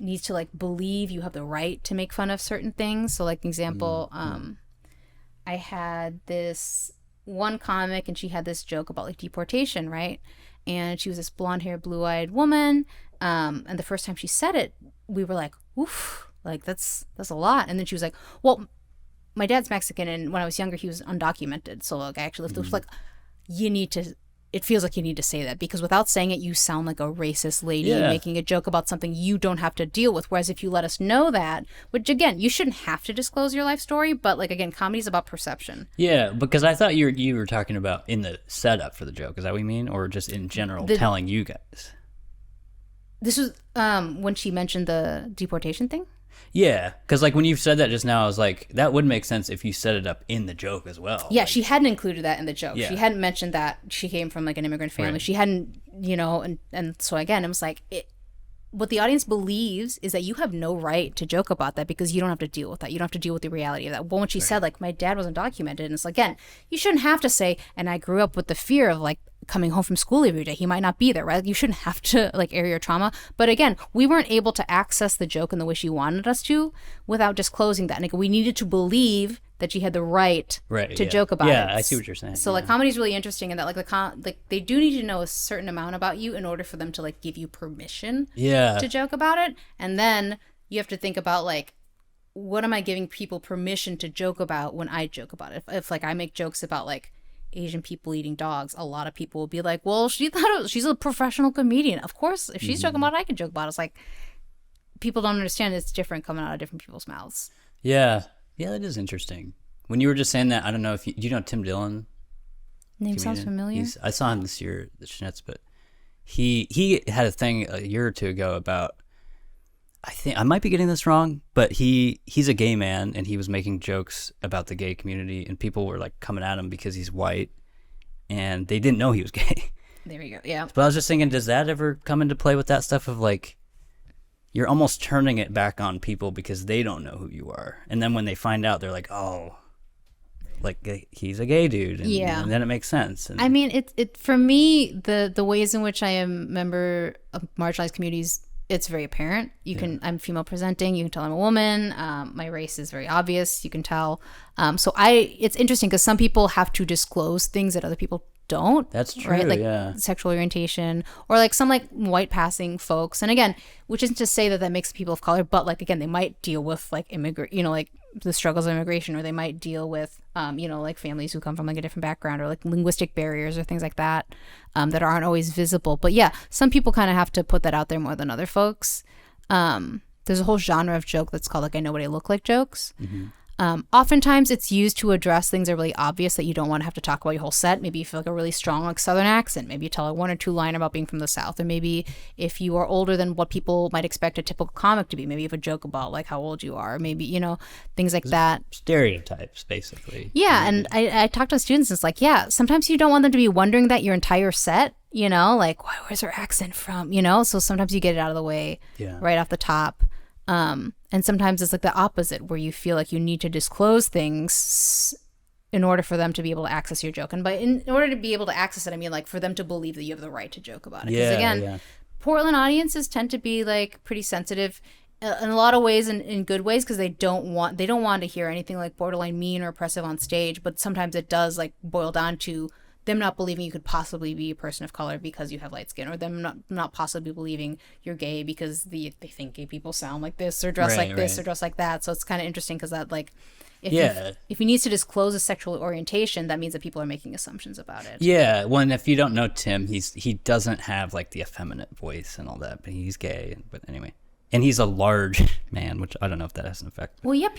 needs to like believe you have the right to make fun of certain things. So like example, I had this one comic and she had this joke about like deportation, right? And she was this blonde-haired, blue-eyed woman. And the first time she said it, we were like, oof, like that's a lot. And then she was like, well, my dad's Mexican, and when I was younger, he was undocumented. So like I actually lived with like, you need to. It feels like you need to say that, because without saying it, you sound like a racist lady Yeah. making a joke about something you don't have to deal with. Whereas if you let us know that, which again, you shouldn't have to disclose your life story, but like again, comedy is about perception. Yeah, because I thought you were talking about in the setup for the joke. Is that what you mean, or just in general telling you guys? This was when she mentioned the deportation thing. Yeah, because like when you said that just now, I was like, that would make sense if you set it up in the joke as well. Yeah, like, she hadn't included that in the joke. Yeah. She hadn't mentioned that she came from like an immigrant family. Right. She hadn't, and so again, it was like, what the audience believes is that you have no right to joke about that because you don't have to deal with that. You don't have to deal with the reality of that. Well, when she said like my dad wasn't documented, and it's like, again, you shouldn't have to say, and I grew up with the fear of like coming home from school every day, he might not be there, right? You shouldn't have to like air your trauma. But again, we weren't able to access the joke in the way she wanted us to without disclosing that. And like, we needed to believe that she had the right to joke about it. Yeah, I see what you're saying. So like comedy is really interesting in that like they do need to know a certain amount about you in order for them to like give you permission to joke about it. And then you have to think about like, what am I giving people permission to joke about when I joke about it? If like I make jokes about like Asian people eating dogs, a lot of people will be like, well, she's a professional comedian. Of course, if she's joking about it, I can joke about it. It's like, people don't understand it's different coming out of different people's mouths. Yeah, that is interesting. When you were just saying that, I don't know if do you know Tim Dillon? Name sounds familiar. I saw him this year at the Schnitz, but he had a thing a year or two ago about, I think I might be getting this wrong, but he's a gay man, and he was making jokes about the gay community, and people were like coming at him because he's white, and they didn't know he was gay. There we go. Yeah. But I was just thinking, does that ever come into play with that stuff of like, you're almost turning it back on people because they don't know who you are, and then when they find out, they're like, oh, like he's a gay dude, and then it makes sense. And I mean, it for me, the ways in which I am a member of marginalized communities, it's very apparent. I'm female presenting. You can tell I'm a woman. My race is very obvious. You can tell. It's interesting because some people have to disclose things that other people don't. That's true, right? Like yeah. sexual orientation, or like some like white passing folks. And again, which isn't to say that makes people of color, but like again, they might deal with like like the struggles of immigration, or they might deal with like families who come from like a different background, or like linguistic barriers or things like that that aren't always visible. But yeah, some people kind of have to put that out there more than other folks. There's a whole genre of joke that's called like I know what I look like jokes. Mm-hmm. Oftentimes it's used to address things that are really obvious that you don't want to have to talk about your whole set. Maybe you feel like a really strong like Southern accent. Maybe you tell a one or two line about being from the South. Or maybe if you are older than what people might expect a typical comic to be, maybe you have a joke about like how old you are. Or maybe, things like that. Stereotypes, basically. Yeah, and I talk to students, it's like, yeah, sometimes you don't want them to be wondering that your entire set, like, where's her accent from? So sometimes you get it out of the way right off the top. And sometimes it's like the opposite, where you feel like you need to disclose things in order for them to be able to access your joke. And in order to be able to access it, I mean like for them to believe that you have the right to joke about it. Because again, Portland audiences tend to be like pretty sensitive in a lot of ways, in good ways, because they don't want to hear anything like borderline mean or oppressive on stage. But sometimes it does like boil down to them not believing you could possibly be a person of color because you have light skin, or them not possibly believing you're gay because they think gay people sound like this or dress like this or dress like that. So it's kind of interesting because that like if he needs to disclose a sexual orientation, that means that people are making assumptions about it. Yeah, well, and if you don't know Tim, he doesn't have like the effeminate voice and all that, but he's gay. But anyway. And he's a large man, which I don't know if that has an effect. Well, yeah,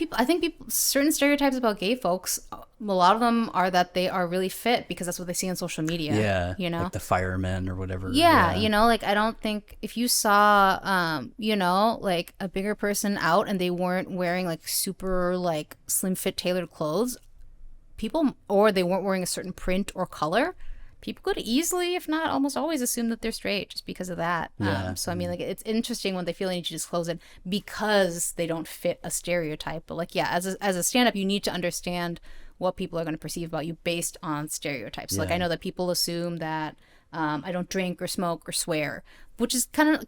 certain stereotypes about gay folks, a lot of them are that they are really fit because that's what they see on social media. Yeah, like the firemen or whatever. Yeah, like I don't think if you saw, like a bigger person out and they weren't wearing like super like slim fit tailored clothes, or they weren't wearing a certain print or color, people could easily, if not almost always, assume that they're straight just because of that. So I mean, like it's interesting when they feel they need to disclose it because they don't fit a stereotype. But like, yeah, as a stand-up, you need to understand what people are going to perceive about you based on stereotypes. So, like I know that people assume that I don't drink or smoke or swear, which is kind of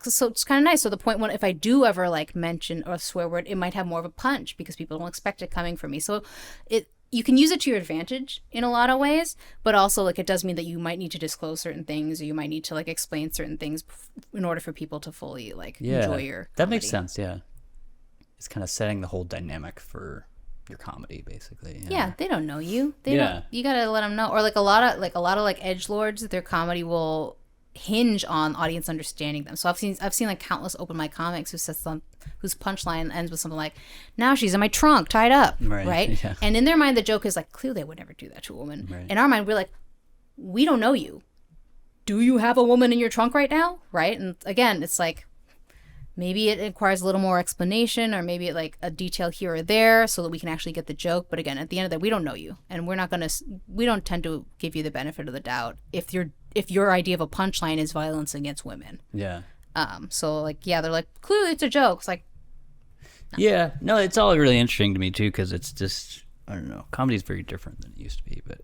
nice. So the point when if I do ever like mention a swear word, it might have more of a punch because people don't expect it coming from me. So you can use it to your advantage in a lot of ways, but also like it does mean that you might need to disclose certain things, or you might need to like explain certain things in order for people to fully like enjoy your comedy. That makes sense. Yeah, it's kind of setting the whole dynamic for your comedy, basically. Yeah, they don't know you. They Yeah. don't. You gotta let them know. Or like a lot of like edgelords, their comedy will hinge on audience understanding them. So I've seen like countless open mic comics whose punchline ends with something like, "Now she's in my trunk, tied up," right? Yeah. And in their mind, the joke is like, clearly I would never do that to a woman. Right. In our mind, we're like, we don't know you. Do you have a woman in your trunk right now? Right? And again, it's like, maybe it requires a little more explanation, or maybe like a detail here or there so that we can actually get the joke. But again, at the end of the day, we don't know you, and we don't tend to give you the benefit of the doubt if your idea of a punchline is violence against women. Yeah. So like, yeah, they're like, clearly it's a joke. It's like, no. Yeah. No, it's all really interesting to me too, because it's just, I don't know, comedy is very different than it used to be, but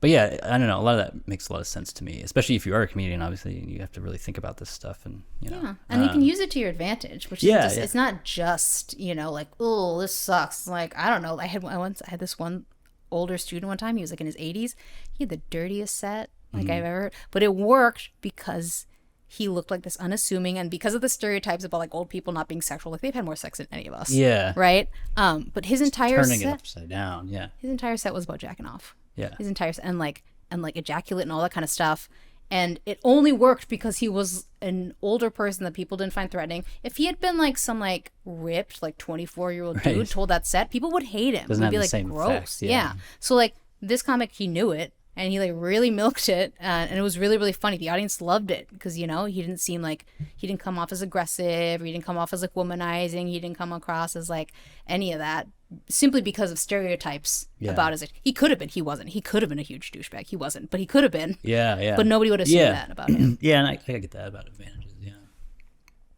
yeah, I don't know. A lot of that makes a lot of sense to me, especially if you are a comedian. Obviously, you have to really think about this stuff, and yeah, and you can use it to your advantage, which is it's not just like, oh, this sucks. It's like, I don't know. I had this one older student one time. He was like in his 80s. He had the dirtiest set I've ever heard, but it worked because he looked like this unassuming, and because of the stereotypes about like old people not being sexual, like they've had more sex than any of us. Yeah. Right. But his entire turning set, it upside down. Yeah. His entire set was about jacking off. Yeah. His entire and like ejaculate and all that kind of stuff. And it only worked because he was an older person that people didn't find threatening. If he had been like some like ripped like 24-year-old dude told that set, people would hate him. Doesn't It'd have be the like same gross. effect, Yeah. So like this comic, he knew it, and he like really milked it, and it was really, really funny. The audience loved it because he didn't seem like, he didn't come off as aggressive, or he didn't come off as like womanizing, he didn't come across as like any of that, simply because of stereotypes about his. He could have been. He wasn't. He could have been a huge douchebag. He wasn't, but he could have been. Yeah. But nobody would assume that about him. Yeah, and I get that about advantages. Yeah.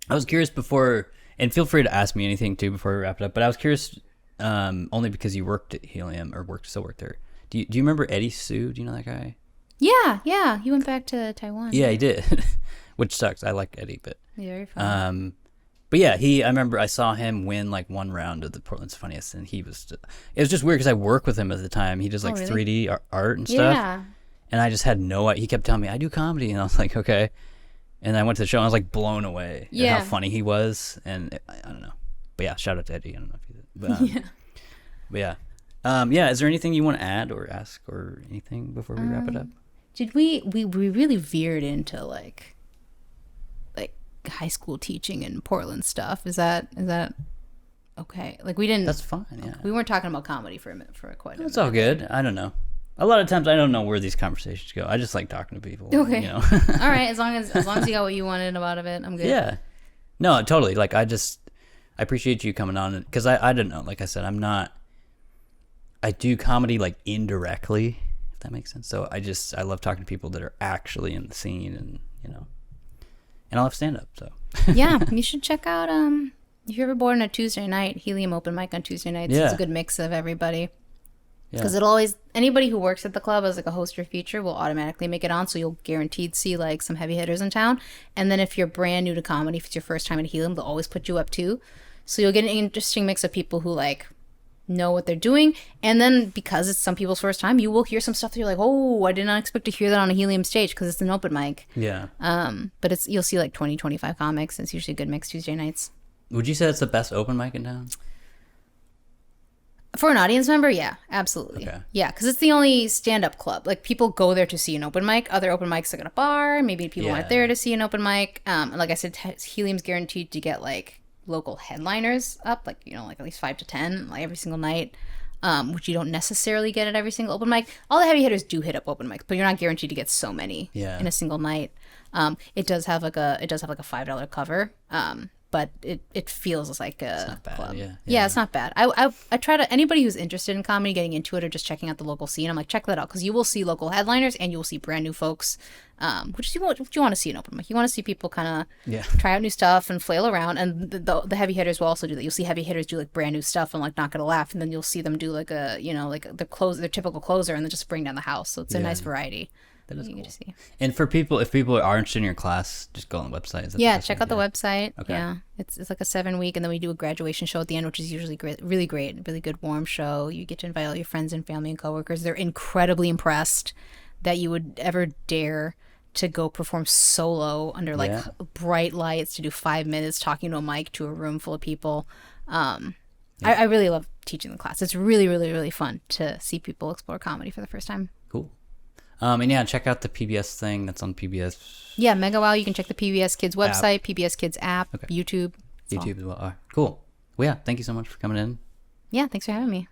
I was curious before, and feel free to ask me anything too before we wrap it up. But I was curious, only because you worked at Helium, or still worked there. Do you remember Eddie Sue? Do you know that guy? Yeah. He went back to Taiwan. Yeah, he did, which sucks. I like Eddie, but very fun. But yeah, I remember I saw him win like one round of the Portland's Funniest, and it was just weird because I worked with him at the time. He does like really? 3D art and stuff. Yeah. And I just had he kept telling me, I do comedy, and I was like, okay. And I went to the show, and I was like blown away at how funny he was, and I don't know. But yeah, shout out to Eddie. I don't know if he did. But yeah. Is there anything you want to add or ask or anything before we wrap it up? Did we really veered into like high school teaching and Portland stuff? Is that okay? Like we didn't. That's fine. Yeah. We weren't talking about comedy for quite a minute. It's all good. I don't know. A lot of times I don't know where these conversations go. I just like talking to people. Okay. All right. As long as you got what you wanted out of it, I'm good. Yeah. No, totally. Like I appreciate you coming on, because I don't know. Like I said, I do comedy like indirectly, if that makes sense. So I love talking to people that are actually in the scene, and and I'll have stand up. So yeah, you should check out if you're ever bored on a Tuesday night, Helium open mic on Tuesday nights. It's a good mix of everybody. Because anybody who works at the club as like a host or feature will automatically make it on, so you'll guaranteed see like some heavy hitters in town. And then if you're brand new to comedy, if it's your first time at Helium, they'll always put you up too. So you'll get an interesting mix of people who like know what they're doing, and then because it's some people's first time, you will hear some stuff that you're like, oh, I did not expect to hear that on a Helium stage, because it's an open mic. But you'll see like 20-25 comics. It's usually a good mix Tuesday nights. Would you say that's the best open mic in town? For an audience member, yeah, absolutely. Okay. Yeah, because it's the only stand-up club. Like, people go there to see an open mic. Other open mics are at a bar. Maybe people aren't there to see an open mic. And like I said, Helium's guaranteed to get like local headliners up, like like at least 5 to 10 like every single night, which you don't necessarily get at every single open mic. All the heavy hitters do hit up open mics, but you're not guaranteed to get so many in a single night. It does have like a $5 cover, but it feels like a club. Yeah, it's not bad. I try to, anybody who's interested in comedy, getting into it, or just checking out the local scene, I'm like, check that out, because you will see local headliners and you will see brand new folks, which you want to see in open mic. You want to see people kind of try out new stuff and flail around, and the heavy hitters will also do that. You'll see heavy hitters do like brand new stuff and like not gonna laugh, and then you'll see them do like a like their typical closer, and then just bring down the house. So it's a nice variety. That is cool. And for people, if people are interested in your class, just go on the website. Check out the website. Okay. Yeah, it's like a 7-week, and then we do a graduation show at the end, which is usually great, really great, really good, warm show. You get to invite all your friends and family and coworkers. They're incredibly impressed that you would ever dare to go perform solo under like bright lights to do 5 minutes talking to a mic to a room full of people. I really love teaching the class. It's really, really, really fun to see people explore comedy for the first time. Cool. And yeah, check out the PBS thing that's on PBS. Yeah, Mega Wow. You can check the PBS Kids website, PBS Kids app, YouTube. YouTube as well. All right, cool. Well, yeah, thank you so much for coming in. Yeah, thanks for having me.